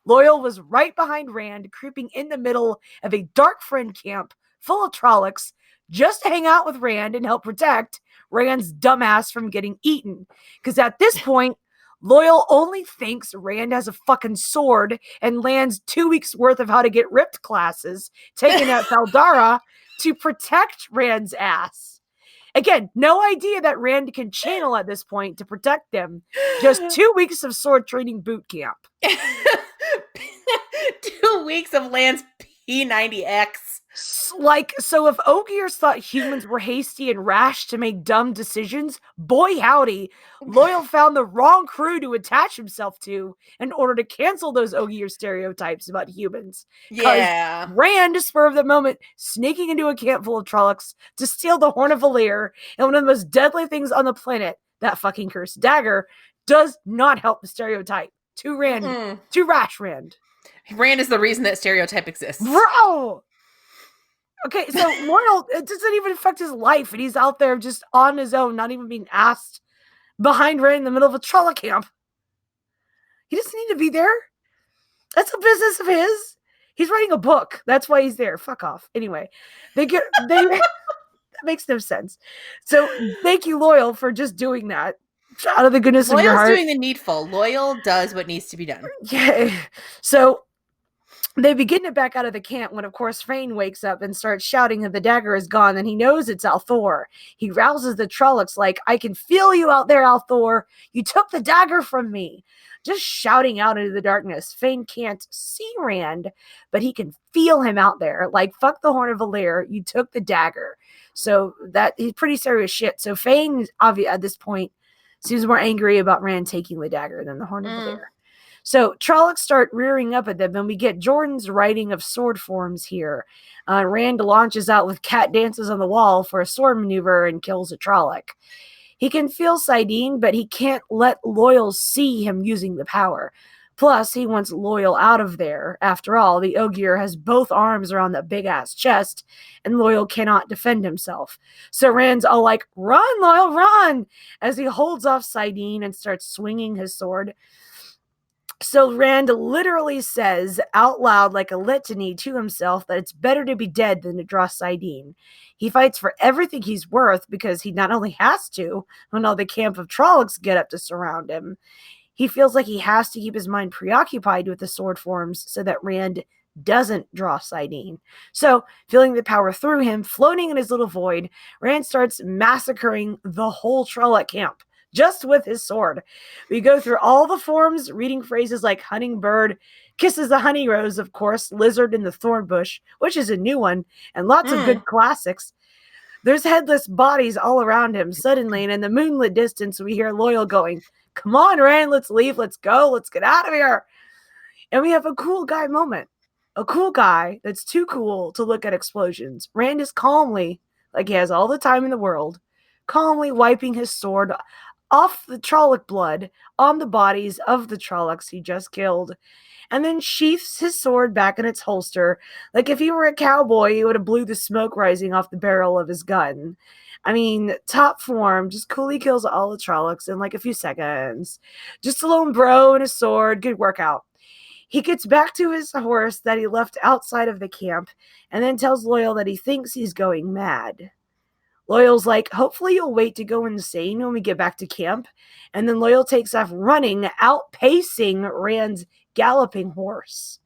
Loyal was right behind Rand, creeping in the middle of a dark friend camp full of Trollocs, just to hang out with Rand and help protect Rand's dumbass from getting eaten. Because at this point, Loyal only thinks Rand has a fucking sword and lands 2 weeks worth of how to get ripped classes taken at Thaldara to protect Rand's ass. Again, no idea that Rand can channel at this point to protect them. Just 2 weeks of sword training boot camp. 2 weeks of Lan's P90X. Like, so if Ogiers thought humans were hasty and rash to make dumb decisions, boy howdy, Loyal found the wrong crew to attach himself to in order to cancel those Ogier stereotypes about humans. Yeah. Rand, spur of the moment, sneaking into a camp full of Trollocs to steal the Horn of Valere and one of the most deadly things on the planet, that fucking cursed dagger, does not help the stereotype. Too rash Rand. Rand is the reason that stereotype exists. Bro! Okay, so Loyal, it doesn't even affect his life, and he's out there just on his own, not even being asked, behind Rand in the middle of a Trolloc camp. He doesn't need to be there. That's a business of his. He's writing a book. That's why he's there. Fuck off. Anyway, that makes no sense. So thank you, Loyal, for just doing that. Out of the goodness of your heart. Loyal's doing the needful. Loyal does what needs to be done. Yeah. So they begin to back out of the camp when, of course, Thane wakes up and starts shouting that the dagger is gone, and he knows it's Althor. He rouses the Trollocs like, I can feel you out there, Althor. You took the dagger from me. Just shouting out into the darkness. Thane can't see Rand, but he can feel him out there. Like, fuck the Horn of Valere. You took the dagger. So that he's pretty serious shit. So Thane, at this point, seems more angry about Rand taking the dagger than the Horn of Valere. So Trollocs start rearing up at them, and we get Jordan's writing of sword forms here. Rand launches out with cat dances on the wall for a sword maneuver and kills a Trolloc. He can feel Sidene, but he can't let Loyal see him using the power. Plus, he wants Loyal out of there. After all, the Ogier has both arms around that big-ass chest, and Loyal cannot defend himself. So Rand's all like, run, Loyal, run! As he holds off Sidene and starts swinging his sword. So Rand literally says out loud like a litany to himself that it's better to be dead than to draw Sidene. He fights for everything he's worth because he not only has to, when all the camp of Trollocs get up to surround him, he feels like he has to keep his mind preoccupied with the sword forms so that Rand doesn't draw Sidene. So, feeling the power through him, floating in his little void, Rand starts massacring the whole Trolloc camp. Just with his sword. We go through all the forms, reading phrases like hunting bird, kisses the honey rose, of course, lizard in the thorn bush, which is a new one, and lots of good classics. There's headless bodies all around him. Suddenly, and in the moonlit distance, we hear Loyal going, come on, Rand, let's leave, let's go, let's get out of here. And we have a cool guy moment. A cool guy that's too cool to look at explosions. Rand is calmly, like he has all the time in the world, calmly wiping his sword off the Trolloc blood on the bodies of the Trollocs he just killed, and then sheaths his sword back in its holster, like if he were a cowboy, he would have blew the smoke rising off the barrel of his gun. I mean, top form, just coolly kills all the Trollocs in like a few seconds. Just a lone bro and a sword, good workout. He gets back to his horse that he left outside of the camp and then tells Loyal that he thinks he's going mad. Loyal's like, hopefully you'll wait to go insane when we get back to camp. And then Loyal takes off running, outpacing Rand's galloping horse.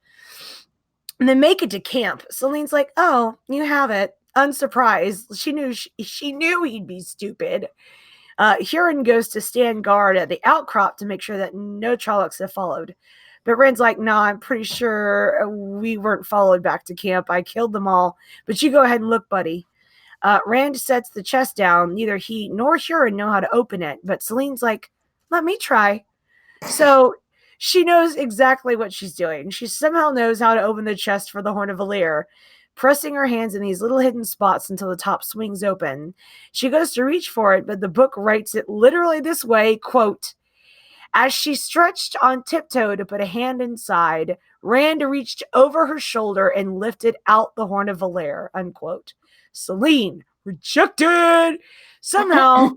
And then make it to camp. Celine's like, oh, you have it. Unsurprised. She knew he'd be stupid. Huron goes to stand guard at the outcrop to make sure that no Trollocs have followed. But Rand's like, no, I'm pretty sure we weren't followed back to camp. I killed them all. But you go ahead and look, buddy. Rand sets the chest down. Neither he nor Huron know how to open it. But Celine's like, let me try. So she knows exactly what she's doing. She somehow knows how to open the chest for the Horn of Valyr, pressing her hands in these little hidden spots until the top swings open. She goes to reach for it, but the book writes it literally this way, quote, as she stretched on tiptoe to put a hand inside, Rand reached over her shoulder and lifted out the Horn of Valyr, unquote. Celine, rejected! Somehow,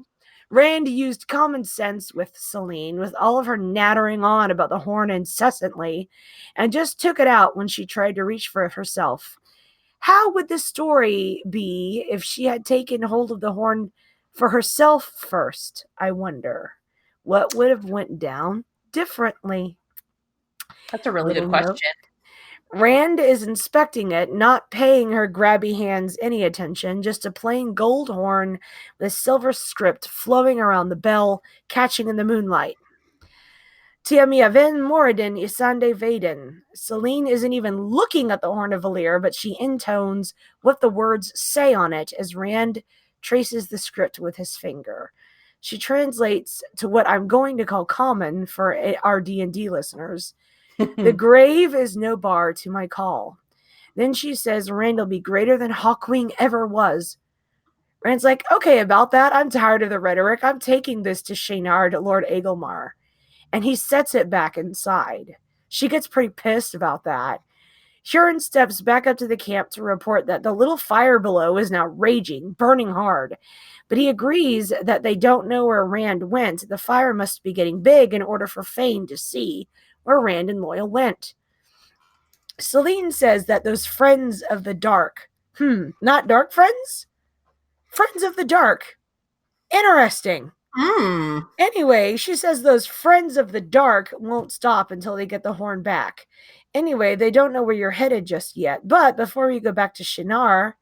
Rand used common sense with Celine, with all of her nattering on about the horn incessantly, and just took it out when she tried to reach for it herself. How would the story be if she had taken hold of the horn for herself first, I wonder? What would have went down differently? That's a really good question. Rand is inspecting it, not paying her grabby hands any attention, just a plain gold horn with silver script flowing around the bell, catching in the moonlight. Tiamiaven Moradin Isande Vaden. Celine isn't even looking at the Horn of Valyr, but she intones what the words say on it as Rand traces the script with his finger. She translates to what I'm going to call common for our D&D listeners. The grave is no bar to my call. Then she says Rand'll be greater than Hawkwing ever was. Rand's like, okay about that. I'm tired of the rhetoric. I'm taking this to Shaynard, Lord Agelmar. And he sets it back inside. She gets pretty pissed about that. Huron steps back up to the camp to report that the little fire below is now raging, burning hard. But he agrees that they don't know where Rand went. The fire must be getting big in order for Fane to see where Rand and Loyal went. Celine says that those friends of the dark, not dark friends? Friends of the dark. Interesting. Anyway, she says those friends of the dark won't stop until they get the horn back. Anyway, they don't know where you're headed just yet. But before you go back to Shinar,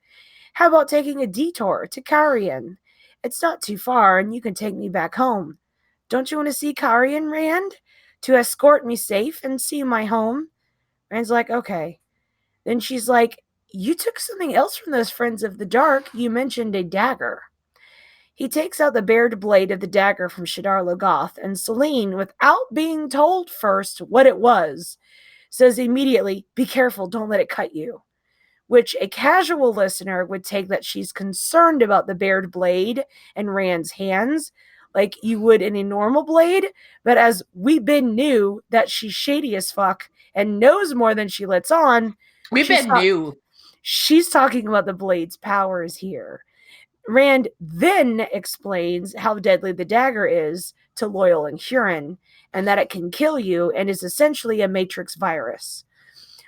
how about taking a detour to Carian? It's not too far, and you can take me back home. Don't you want to see Carian, Rand? To escort me safe and see my home? Rand's like, okay. Then she's like, you took something else from those friends of the dark. You mentioned a dagger. He takes out the bared blade of the dagger from Shadar Logoth, and Celine, without being told first what it was, says immediately, be careful, don't let it cut you. Which a casual listener would take that she's concerned about the bared blade in Rand's hands, like you would in a normal blade, but as we been knew that she's shady as fuck and knows more than she lets on, she's talking about the blade's powers here. Rand then explains how deadly the dagger is to Loyal and Huron, and that it can kill you and is essentially a matrix virus.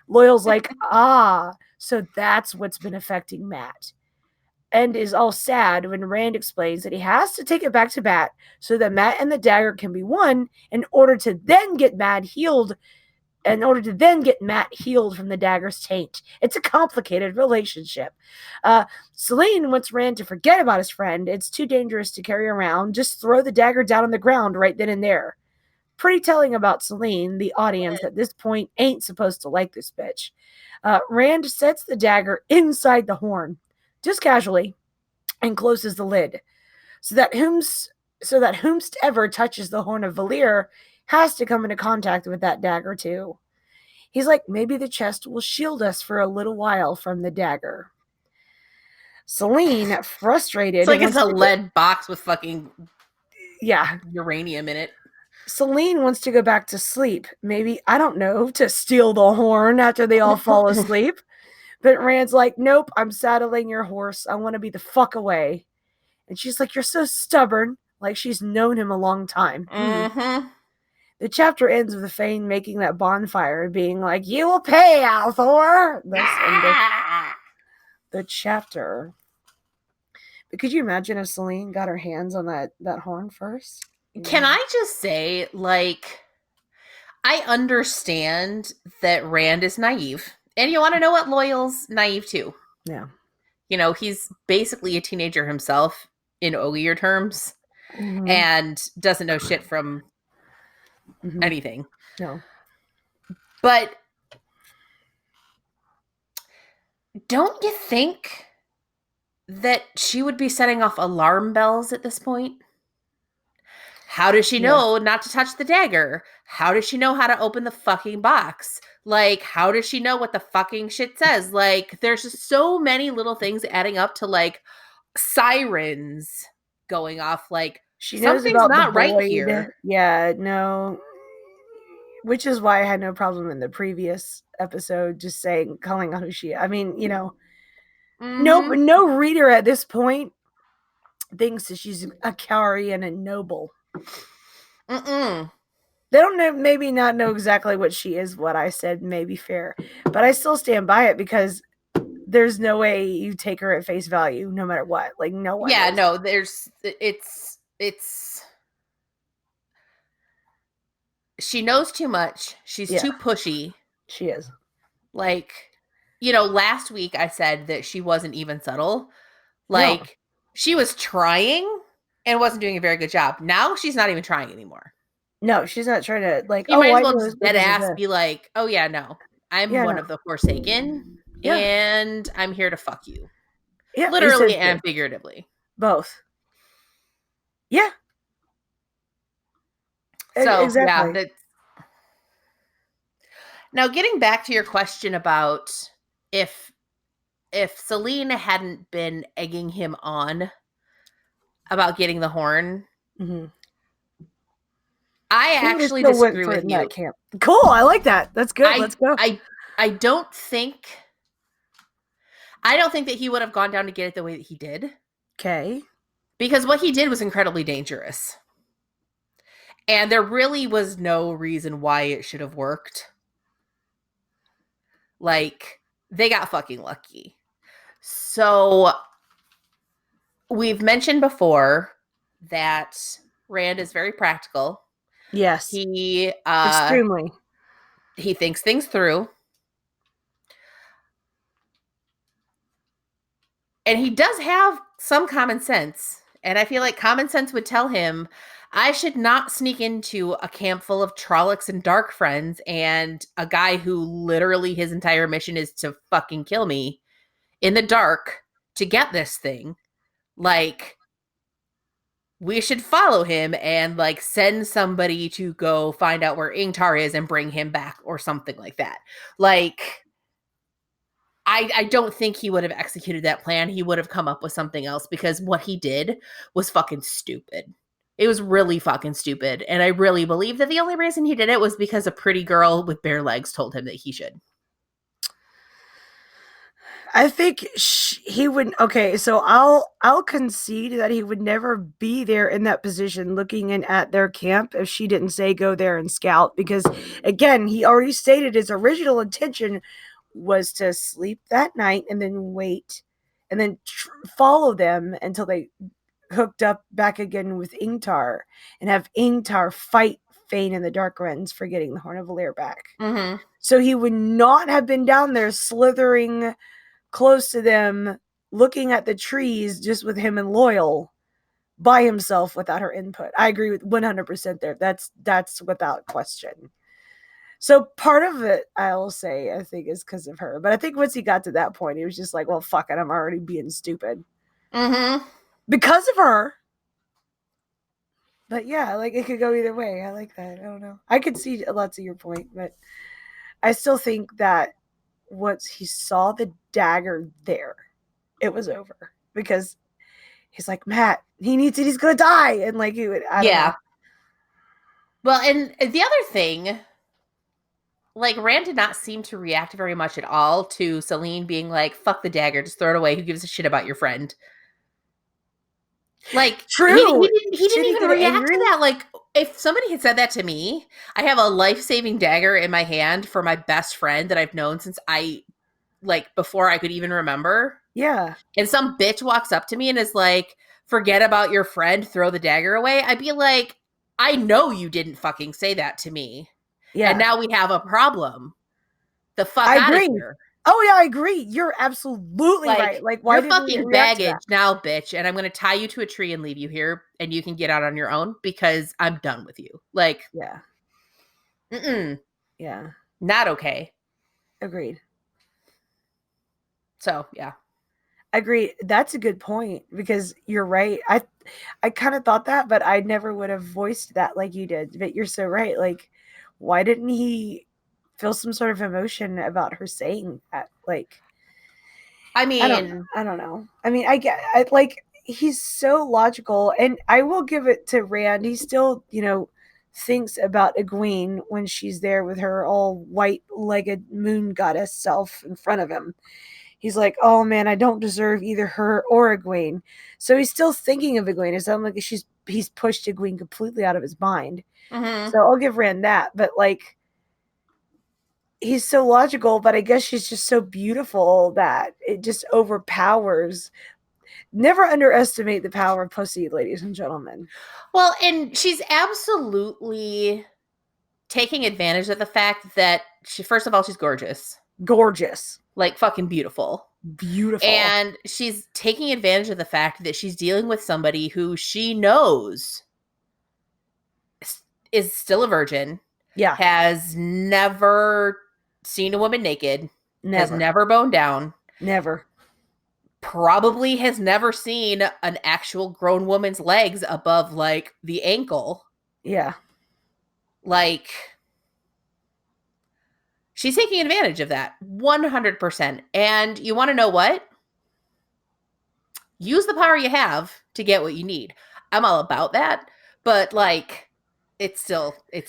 Loyal's like, so that's what's been affecting Matt. And is all sad when Rand explains that he has to take it back to Matt so that Matt and the dagger can be one in order to then get Matt healed from the dagger's taint. It's a complicated relationship. Celine wants Rand to forget about his friend. It's too dangerous to carry around. Just throw the dagger down on the ground right then and there. Pretty telling about Celine, the audience at this point ain't supposed to like this bitch. Rand sets the dagger inside the horn, just casually, and closes the lid, so that whomsoever touches the Horn of Valyr has to come into contact with that dagger too. He's like, maybe the chest will shield us for a little while from the dagger. Celine, frustrated. It's like it's a lead box with fucking uranium in it. Celine wants to go back to sleep. Maybe, I don't know, to steal the horn after they all fall asleep. But Rand's like, nope, I'm saddling your horse. I want to be the fuck away. And she's like, you're so stubborn. Like she's known him a long time. Mm-hmm. The chapter ends with the Fane making that bonfire and being like, you will pay, Althor. Thus endeth the chapter. But could you imagine if Selene got her hands on that horn first? Can I just say, like, I understand that Rand is naive. And you want to know what? Loyal's naive too. Yeah. You know, he's basically a teenager himself in Ogier terms and doesn't know shit from anything. No. But don't you think that she would be setting off alarm bells at this point? How does she know not to touch the dagger? How does she know how to open the fucking box? Like, how does she know what the fucking shit says? Like, there's just so many little things adding up to, like, sirens going off. Like, she knows something's about not the right void. here. Yeah, no. Which is why I had no problem in the previous episode just calling out who she is. I mean, you know, no reader at this point thinks that she's a Kauri and a noble. They don't know, maybe not know exactly what she is. What I said may be fair, but I still stand by it because there's no way you take her at face value, no matter what. Like no one. Yeah, knows. no, it's. She knows too much. She's too pushy. She is. Like, you know, last week I said that she wasn't even subtle. Like, she was trying and wasn't doing a very good job. Now she's not even trying anymore. No, she's not trying to, like, you might as well just dead ass be like, oh yeah, no. I'm one of the Forsaken and I'm here to fuck you. Yeah, literally and figuratively. Both. Yeah. So, exactly. Yeah. Now, getting back to your question about if Selene hadn't been egging him on about getting the horn, I actually disagree with you. Camp. Cool, I like that. That's good. Let's go. I don't think that he would have gone down to get it the way that he did. Okay. Because what he did was incredibly dangerous. And there really was no reason why it should have worked. Like, they got fucking lucky. So, we've mentioned before that Rand is very practical. Yes. He extremely. He thinks things through. And he does have some common sense. And I feel like common sense would tell him, I should not sneak into a camp full of Trollocs and dark friends and a guy who literally his entire mission is to fucking kill me in the dark to get this thing. Like, we should follow him and, like, send somebody to go find out where Ingtar is and bring him back or something like that. Like, I don't think he would have executed that plan. He would have come up with something else because what he did was fucking stupid. It was really fucking stupid. And I really believe that the only reason he did it was because a pretty girl with bare legs told him that he should. I think he would. Okay, so I'll concede that he would never be there in that position looking in at their camp if she didn't say go there and scout. Because again, he already stated his original intention was to sleep that night and then wait and then follow them until they hooked up back again with Ingtar and have Ingtar fight Fane and the Dark Rens for getting the Horn of Valyr back. So he would not have been down there slithering close to them, looking at the trees just with him and Loyal by himself without her input. I agree with 100% there. That's without question. So part of it, I'll say, I think, is because of her. But I think once he got to that point, he was just like, well, fuck it, I'm already being stupid. Because of her. But yeah, like, it could go either way. I like that. I don't know. I could see lots of your point, but I still think that once he saw the dagger there, it was over. Because he's like, Matt, he needs it, he's gonna die. And like, he would, I don't know. Well, and the other thing, like, Rand did not seem to react very much at all to Selene being like, fuck the dagger, just throw it away. Who gives a shit about your friend? Like True. he Should didn't he even get react to angry? that. Like if somebody had said that to me, I have a life-saving dagger in my hand for my best friend that I've known since I like before I could even remember. Yeah. And some bitch walks up to me and is like, "Forget about your friend, throw the dagger away." I'd be like, "I know you didn't fucking say that to me. And Yeah. now we have a problem. The fuck I out of agree. here." Oh yeah, I agree. You're absolutely right. Like, Like, why you're didn't we fucking react to that? baggage now, bitch, and I'm going to tie you to a tree and leave you here and you can get out on your own because I'm done with you. Like, Yeah. mm-mm, Yeah. not okay. Agreed. So, yeah. Agreed. That's a good point because you're right. I kind of thought that, but I never would have voiced that like you did. But you're so right. Like, why didn't he feel some sort of emotion about her saying that? Like, I I don't know. mean, I don't know. I mean, like he's so logical, and I will give it to Rand. He still, thinks about Egwene when she's there with her all white-legged moon goddess self in front of him. He's like, "Oh man, I don't deserve either her or Egwene." So he's still thinking of Egwene. It's not like he's pushed Egwene completely out of his mind. mm-hmm. So I'll give Rand that. But like, he's so logical, but I guess she's just so beautiful that it just overpowers. Never underestimate the power of pussy, ladies and gentlemen. Well, and she's absolutely taking advantage of the fact that first of all, she's gorgeous, Gorgeous. like fucking beautiful. Beautiful. And she's taking advantage of the fact that she's dealing with somebody who she knows is still a virgin, Yeah. has never seen a woman naked, has Never. never boned down, Never. probably has never seen an actual grown woman's legs above like the ankle. Yeah. Like, she's taking advantage of that 100%. And you want to know what? Use the power you have to get what you need. I'm all about that, but like it's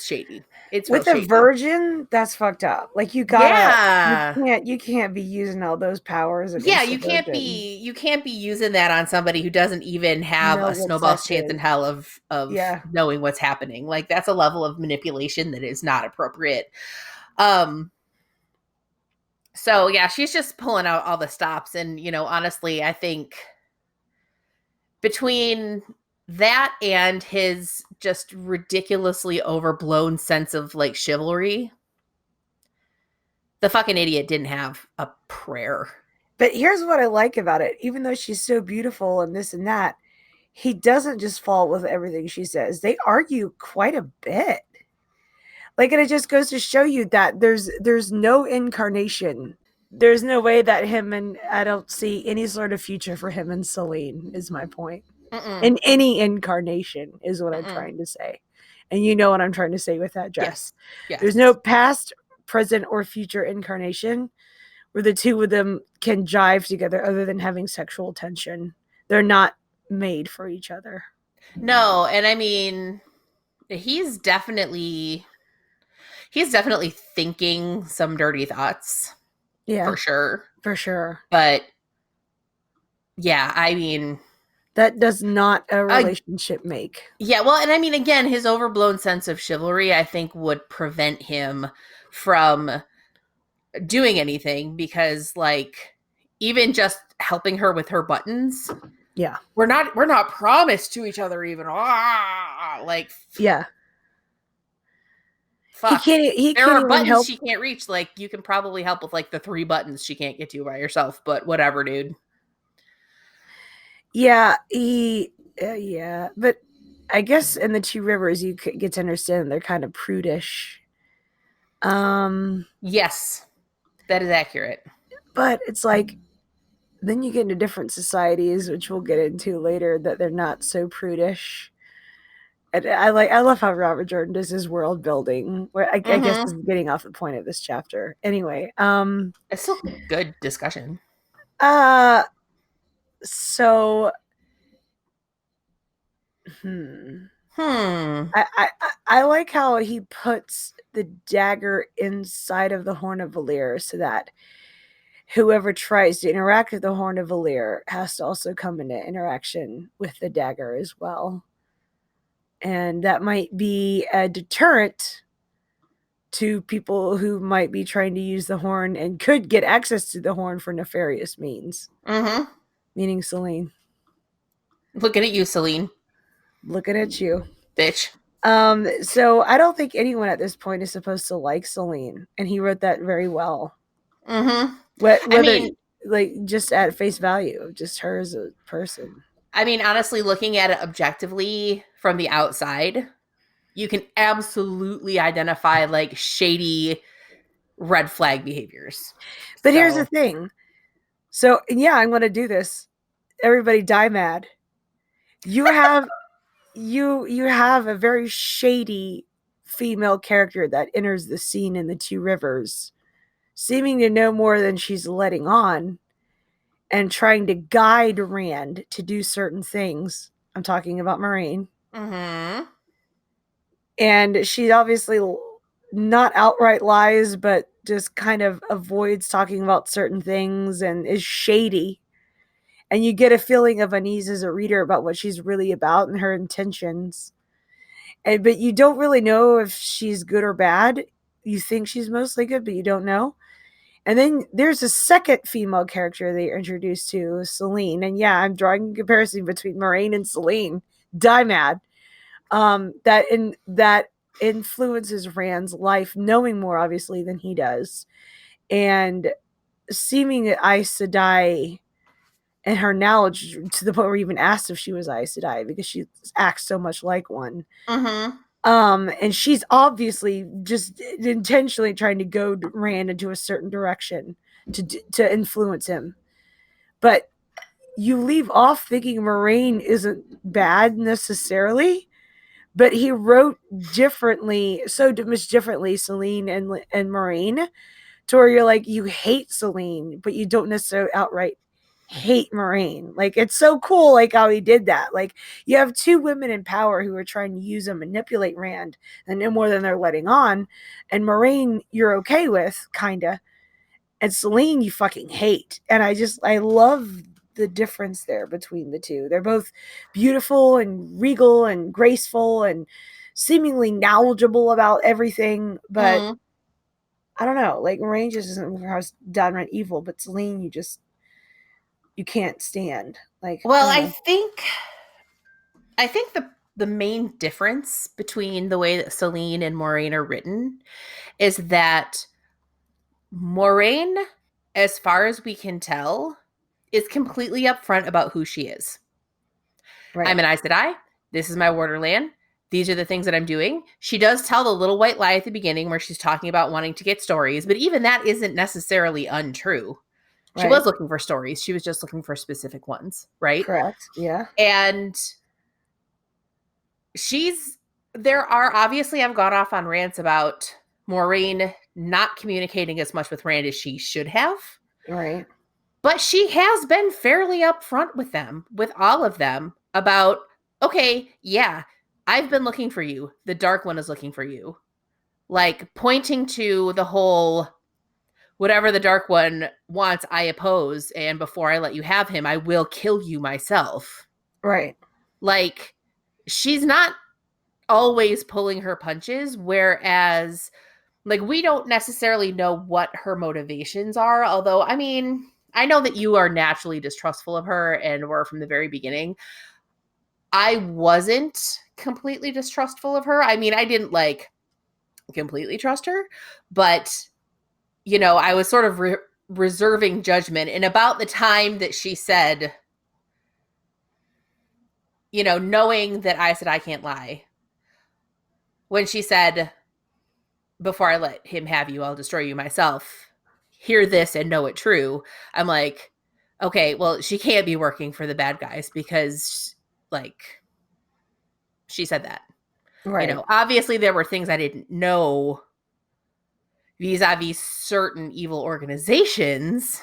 shady. It's real With a shady. virgin, that's fucked up. Like Yeah. you can't be using all those powers Yeah, against a virgin. you can't be using that on somebody who doesn't even have Know a what snowball's sex chance in is. hell of Yeah. knowing what's happening. Like that's a level of manipulation that is not appropriate. Um so yeah, she's just pulling out all the stops and honestly, I think between that and his just ridiculously overblown sense of like chivalry, the fucking idiot didn't have a prayer. But here's what I like about it. Even though she's so beautiful and this and that, he doesn't just fall with everything she says. They argue quite a bit. Like, and it just goes to show you that there's no incarnation. There's no way that him and I don't see any sort of future for him and Celine is my point. Mm-mm, In any incarnation is what I'm mm-mm. trying to say. And you know what I'm trying to say with that, Jess. Yes, yes. There's no past, present, or future incarnation where the two of them can jive together other than having sexual tension. They're not made for each other. No, and I mean, he's definitely thinking some dirty thoughts Yeah, for sure. for sure. But yeah, I mean, That does not a I relationship make. yeah, well, and I mean, again, his overblown sense of chivalry, I think, would prevent him from doing anything because, like, even just helping her with her buttons, Yeah. we're not promised to each other. Even like, Yeah. fuck. He There can't are even buttons help. she can't reach. Like, you can probably help with like the 3 buttons she can't get to by herself. But whatever, dude. Yeah, yeah, but I guess in the Two Rivers you get to understand they're kind of prudish. Yes, that is accurate. But it's like then you get into different societies, which we'll get into later, that they're not so prudish. And I love how Robert Jordan does his world building. Where I guess this Mm-hmm. is getting off the point of this chapter. Anyway, It's still good discussion. uh, so, hmm. Hmm. I like how he puts the dagger inside of the horn of Valir so that whoever tries to interact with the Horn of Valir has to also come into interaction with the dagger as well. And that might be a deterrent to people who might be trying to use the horn and could get access to the horn for nefarious means. Mm-hmm. Meaning Celine. Looking at you, Celine. Looking at you. Bitch. So I don't think anyone at this point is supposed to like Celine. And he wrote that very well. Mm-hmm. Whether, like, just at face value, just her as a person. I mean, honestly, looking at it objectively from the outside, you can absolutely identify like shady red flag behaviors. But here's the thing. So yeah, I'm going to do this. Everybody die mad. You have you have a very shady female character that enters the scene in the Two Rivers, seeming to know more than she's letting on, and trying to guide Rand to do certain things. I'm talking about Moraine. Mm-hmm. And she obviously not outright lies, but just kind of avoids talking about certain things and is shady. And you get a feeling of unease as a reader about what she's really about and her intentions. But you don't really know if she's good or bad. You think she's mostly good, but you don't know. And then there's a second female character they introduced to, Celine. And yeah, I'm drawing a comparison between Moraine and Celine. Die mad. That influences Rand's life, knowing more obviously than he does. And seeming Aes Sedai and her knowledge to the point where he even asked if she was Aes Sedai because she acts so much like one. Mm-hmm. And she's obviously just intentionally trying to goad Rand into a certain direction to influence him. But you leave off thinking Moraine isn't bad necessarily, but he wrote differently, so much differently, Celine and Moraine, to where you're like, you hate Celine, but you don't necessarily outright hate Moraine. Like, it's so cool, like, how he did that. Like, you have two women in power who are trying to use and manipulate Rand and no more than they're letting on. And Moraine, you're okay with, kinda. And Celine, you fucking hate. And I love the difference there between the two. They're both beautiful and regal and graceful and seemingly knowledgeable about everything. But I don't know. Like, Moraine just isn't downright evil, but Celine, you can't stand. Like, well, I think the main difference between the way that Celine and Moraine are written is that Moraine, as far as we can tell, is completely upfront about who she is. Right. I'm an Aes Sedai. This is my Warderland. These are the things that I'm doing. She does tell the little white lie at the beginning where she's talking about wanting to get stories, but even that isn't necessarily untrue. She was looking for stories. She was just looking for specific ones, right? Correct. Yeah. And there are, obviously, I've gone off on rants about Moraine not communicating as much with Rand as she should have. Right. But she has been fairly upfront with them, with all of them, about, okay, yeah, I've been looking for you. The Dark One is looking for you. Like, pointing to the whole, whatever the Dark One wants, I oppose, and before I let you have him, I will kill you myself. Right. Like, she's not always pulling her punches, whereas, like, we don't necessarily know what her motivations are, although, I mean, I know that you are naturally distrustful of her and were from the very beginning. I wasn't completely distrustful of her. I mean, I didn't, like, completely trust her, but, you know, I was sort of reserving judgment. And about the time that she said, you know, knowing that I said I can't lie, when she said, before I let him have you, I'll destroy you myself, hear this and know it true, I'm like, okay, well, she can't be working for the bad guys because, like, she said that. Right. You know, obviously there were things I didn't know vis-a-vis certain evil organizations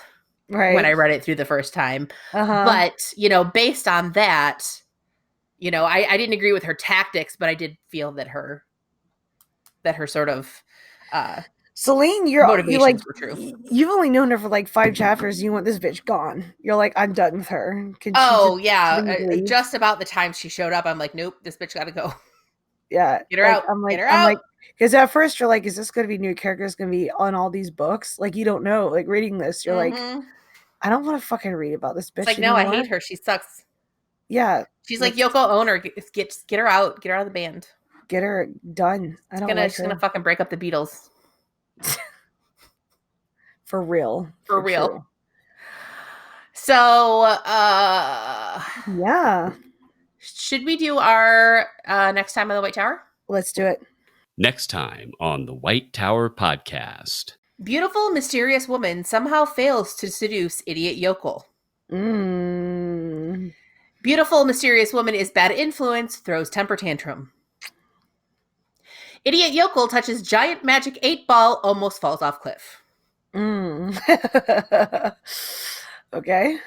when I read it through the first time. But, you know, based on that, you know, I didn't agree with her tactics, but I did feel that her sort of Celine, you motivations were true. you've only known her for like 5 chapters. You want this bitch gone. You're like, I'm done with her. Can she yeah, just about the time she showed up, I'm like, nope, this bitch gotta go. Yeah, get her out. Get her out. Because at first you're like, is this going to be new characters going to be on all these books? Like, you don't know. Like, reading this, you're like, I don't want to fucking read about this bitch. It's like, anymore. No, I hate her. She sucks. Yeah, she's like Yoko Ono. Get her out. Get her out of the band. Get her done. I don't like her. She's gonna fucking break up the Beatles. For real. For real. True. So, yeah. Should we do our next time on the White Tower? Let's do it. Next time on the White Tower podcast. Beautiful, mysterious woman somehow fails to seduce idiot yokel. Beautiful, mysterious woman is bad influence, throws temper tantrum. Idiot yokel touches giant magic 8-ball, almost falls off cliff. Okay.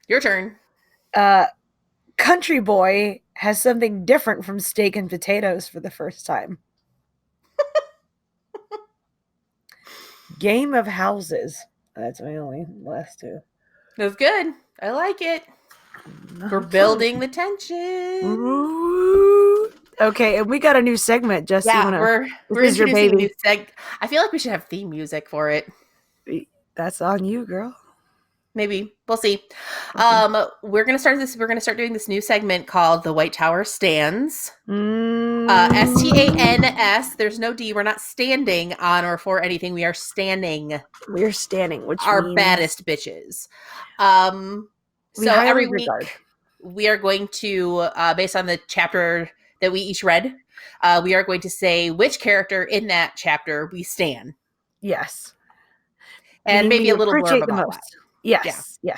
Your turn. Country boy has something different from steak and potatoes for the first time. Game of houses. That's my only last two. That's good. I like it. We're building the tension. Ooh. Okay, and we got a new segment. Jesse, we're introducing a new I feel like we should have theme music for it. That's on you, girl. Maybe. We'll see. Okay. We're gonna start doing this new segment called The White Tower Stands. STANS. There's no D. We're not standing on or for anything. We are standing. We're standing, which our means baddest bitches. So every week we are going to, based on the chapter that we each read, we are going to say which character in that chapter we stan. Yes. And maybe a little blurb about that. Yes. Yeah.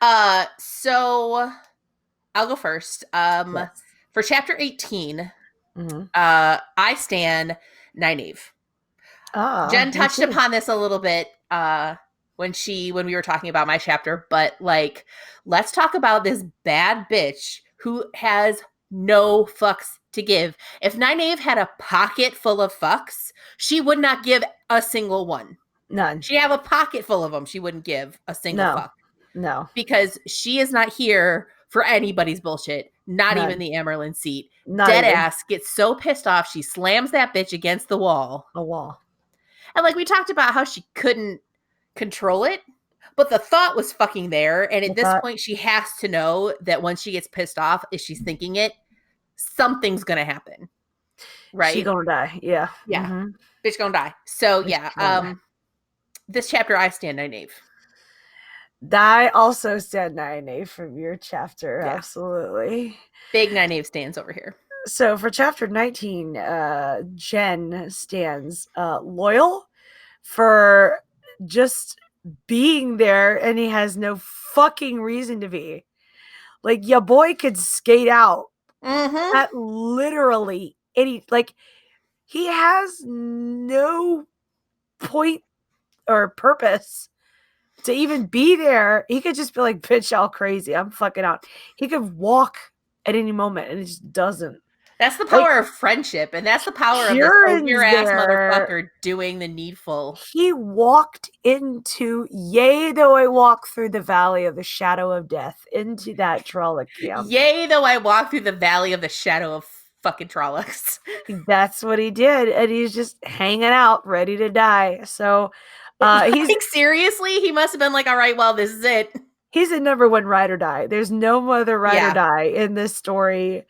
Yes. So I'll go first. Yes. For chapter 18, I stan Nynaeve. Jen touched upon this a little bit when we were talking about my chapter, but like, let's talk about this bad bitch who has no fucks to give. If Nynaeve had a pocket full of fucks, she would not give a single one. None. She'd have a pocket full of them. She wouldn't give a single fuck. No. Because she is not here for anybody's bullshit. Not even the Amerlin seat. Ass gets so pissed off, she slams that bitch against the wall. A wall. And like we talked about how she couldn't control it, but the thought was fucking there. And at this point, she has to know that once she gets pissed off, if she's thinking it, something's going to happen. Right? She's going to die. Yeah. Yeah. Mm-hmm. Bitch going to die. So yeah. This chapter, I stand Nynaeve. I also stand Nynaeve from your chapter. Yeah. Absolutely. Big Nynaeve stands over here. So for chapter 19, Jen stands loyal for just being there, and he has no fucking reason to be. Like, your boy could skate out at literally any, like, he has no point or purpose to even be there. He could just be like, bitch, y'all crazy. I'm fucking out. He could walk at any moment, and it just doesn't. That's the power of friendship, and that's the power of this your ass motherfucker doing the needful. He walked into, yea, though I walk through the valley of the shadow of death, into that Trolloc camp. Yea, though I walk through the valley of the shadow of fucking Trollocs. That's what he did, and he's just hanging out, ready to die. So he's like, seriously? He must have been like, all right, well, this is it. He's a number one ride or die. There's no other ride or die in this story.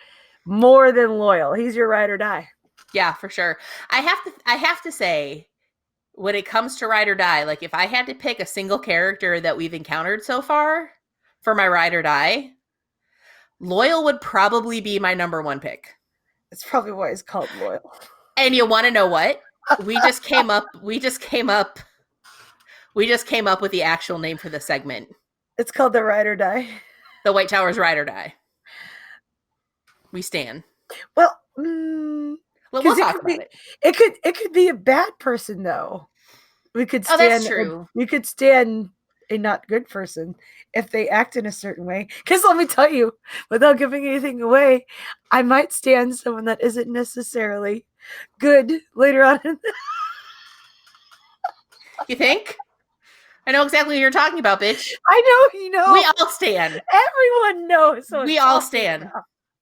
More than loyal. He's your ride or die. Yeah, for sure. I have to say, when it comes to ride or die, like if I had to pick a single character that we've encountered so far for my ride or die, loyal would probably be my number one pick. That's probably why it's called loyal. And you want to know what? We just came up with the actual name for the segment. It's called the ride or die. The White Tower's ride or die. We stand. Well, we'll talk about it. It could be a bad person though. We could stand. Oh, that's true. We could stand a not good person if they act in a certain way. Because let me tell you, without giving anything away, I might stand someone that isn't necessarily good later on. You think? I know exactly what you're talking about, bitch. I know, you know. We all stand. Everyone knows. We all stand.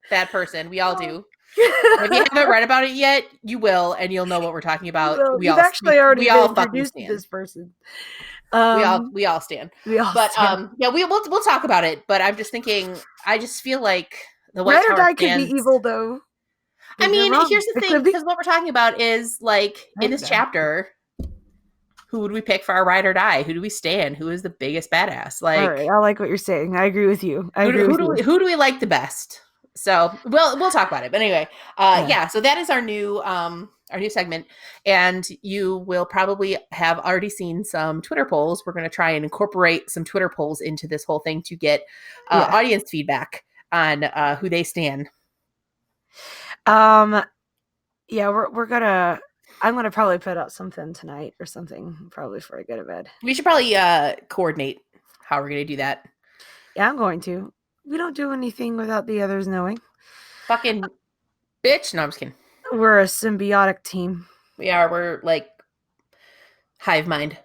That person. We all do. If you haven't read about it yet, you will, and you'll know what we're talking about. You've actually already been fucking introduced to stand. this person. We all stand. We all But stand. yeah, we'll talk about it. But I'm just thinking, I just feel like the White Red or Tower Die stands. could be evil, though. I mean, here's the thing, because what we're talking about is like in this chapter, who would we pick for our ride or die? Who do we stand? Who is the biggest badass? Like, all right, I like what you're saying. I agree with you. Who do we like the best? So we'll talk about it. But anyway, yeah. So that is our new segment, and you will probably have already seen some Twitter polls. We're going to try and incorporate some Twitter polls into this whole thing to get audience feedback on who they stand. Yeah, we're gonna. I'm gonna probably put out something tonight or something, probably before I go to bed. We should probably coordinate how we're gonna do that. Yeah, I'm going to. We don't do anything without the others knowing. Fucking bitch. No, I'm just kidding. We're a symbiotic team. We are. We're like hive mind.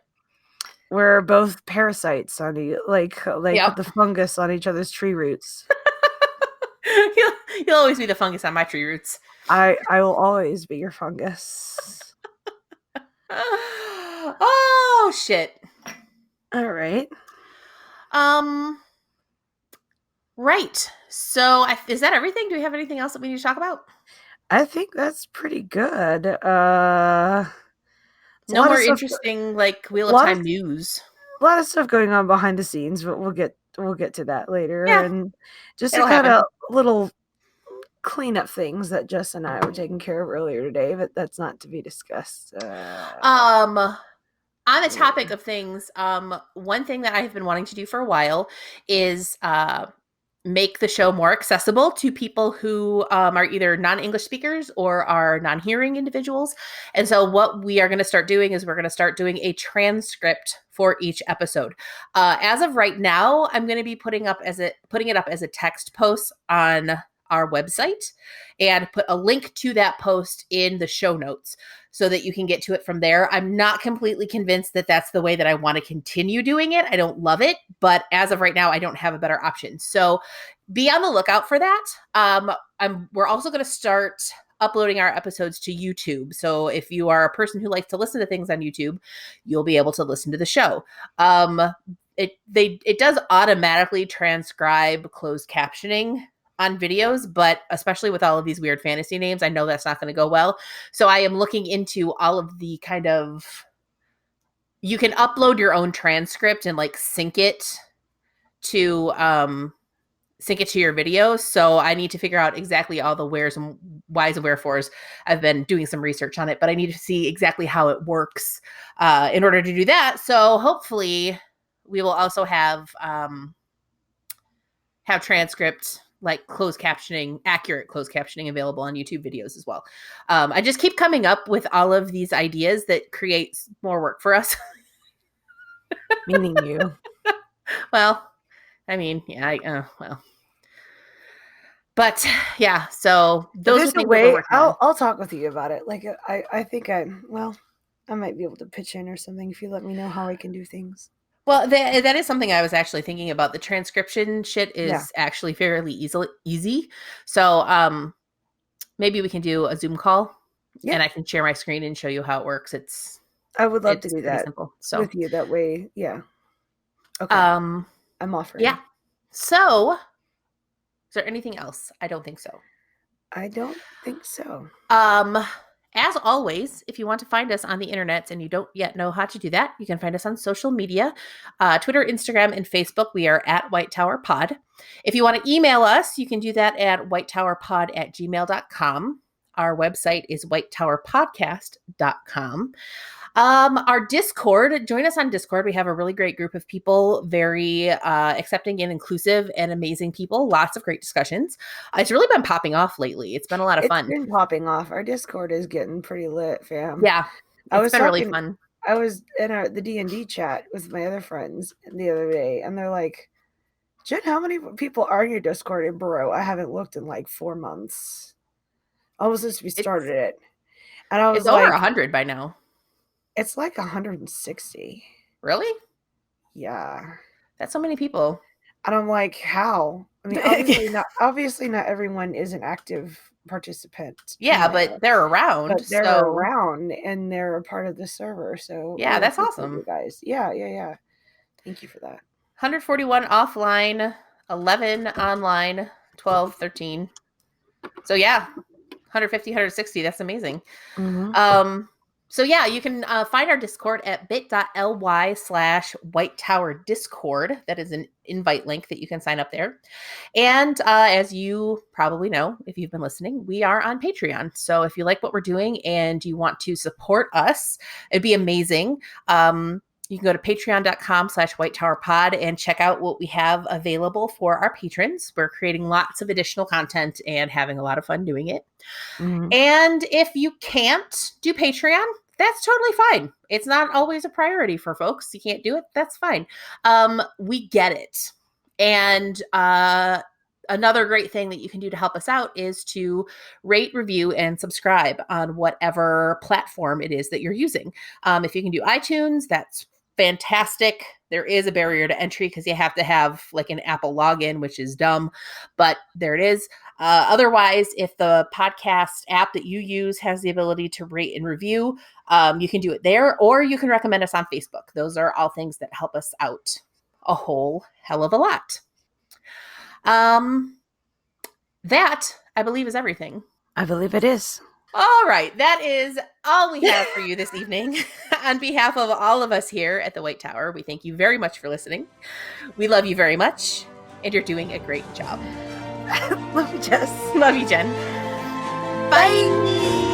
We're both parasites on the fungus on each other's tree roots. You'll always be the fungus on my tree roots. I will always be your fungus. Oh shit. All right. Right. So is that everything? Do we have anything else that we need to talk about? I think that's pretty good. No more interesting like Wheel of Time news. A lot of stuff going on behind the scenes, but we'll get to that later. Yeah. And just a kind of little cleanup things that Jess and I were taking care of earlier today, but that's not to be discussed. On the topic of things, one thing that I have been wanting to do for a while is make the show more accessible to people who are either non-English speakers or are non-hearing individuals. And so what we are going to start doing is we're going to start doing a transcript for each episode. As of right now, I'm going to be putting it up as a text post on our website and put a link to that post in the show notes so that you can get to it from there. I'm not completely convinced that that's the way that I want to continue doing it. I don't love it, but as of right now, I don't have a better option. So be on the lookout for that. We're also going to start uploading our episodes to YouTube. So if you are a person who likes to listen to things on YouTube, you'll be able to listen to the show. It does automatically transcribe closed captioning on videos, but especially with all of these weird fantasy names, I know that's not going to go well. So I am looking into all of the kind of, you can upload your own transcript and like sync it to your videos. So I need to figure out exactly all the wheres and whys and wherefores. I've been doing some research on it, but I need to see exactly how it works in order to do that. So hopefully we will also have transcript, like accurate closed captioning available on YouTube videos as well. I just keep coming up with all of these ideas that creates more work for us. Meaning you. Well, I mean, yeah, well. But yeah, so those are things we're working on. I'll talk with you about it. Like I think I might be able to pitch in or something if you let me know how I can do things. Well, that is something I was actually thinking about. The transcription shit is actually fairly easy. So maybe we can do a Zoom call and I can share my screen and show you how it works. I would love to do that simple, so. with you that way. Yeah. Okay. I'm offering. Yeah. So is there anything else? I don't think so. I don't think so. As always, if you want to find us on the internet and you don't yet know how to do that, you can find us on social media, Twitter, Instagram, and Facebook. We are at White Tower Pod. If you want to email us, you can do that at whitetowerpod@gmail.com. Our website is whitetowerpodcast.com. Our Discord, join us on Discord. We have a really great group of people, very accepting and inclusive and amazing people. Lots of great discussions. It's really been popping off lately. It's been a lot of fun. It's been popping off. Our Discord is getting pretty lit, fam. Yeah, it's been really fun. I was in the D&D chat with my other friends the other day, and they're like, Jen, how many people are in your Discord? And bro, I haven't looked in like 4 months. Almost since we started it. And I was over 100 by now. It's like 160. Really? Yeah. That's so many people. And I'm like, how? I mean, obviously not everyone is an active participant. Yeah, but they're around. But they're around and they're a part of the server. So yeah, that's awesome. You guys. Yeah. Thank you for that. 141 offline, 11 online, 12, 13. So yeah, 150, 160. That's amazing. Mm-hmm. So yeah, you can find our Discord at bit.ly/White Tower Discord. That is an invite link that you can sign up there. And as you probably know, if you've been listening, we are on Patreon. So if you like what we're doing and you want to support us, it'd be amazing. You can go to patreon.com/White Tower Pod and check out what we have available for our patrons. We're creating lots of additional content and having a lot of fun doing it. Mm-hmm. And if you can't do Patreon, that's totally fine. It's not always a priority for folks. You can't do it. That's fine. We get it. And another great thing that you can do to help us out is to rate, review, and subscribe on whatever platform it is that you're using. If you can do iTunes, that's fantastic. There is a barrier to entry because you have to have like an Apple login, which is dumb, but there it is. Otherwise, if the podcast app that you use has the ability to rate and review, you can do it there, or you can recommend us on Facebook. Those are all things that help us out a whole hell of a lot. That, I believe, is everything. I believe it is. All right. That is all we have for you this evening. On behalf of all of us here at the White Tower, we thank you very much for listening. We love you very much, and you're doing a great job. Love you, Jess. Love you, Jen. Bye.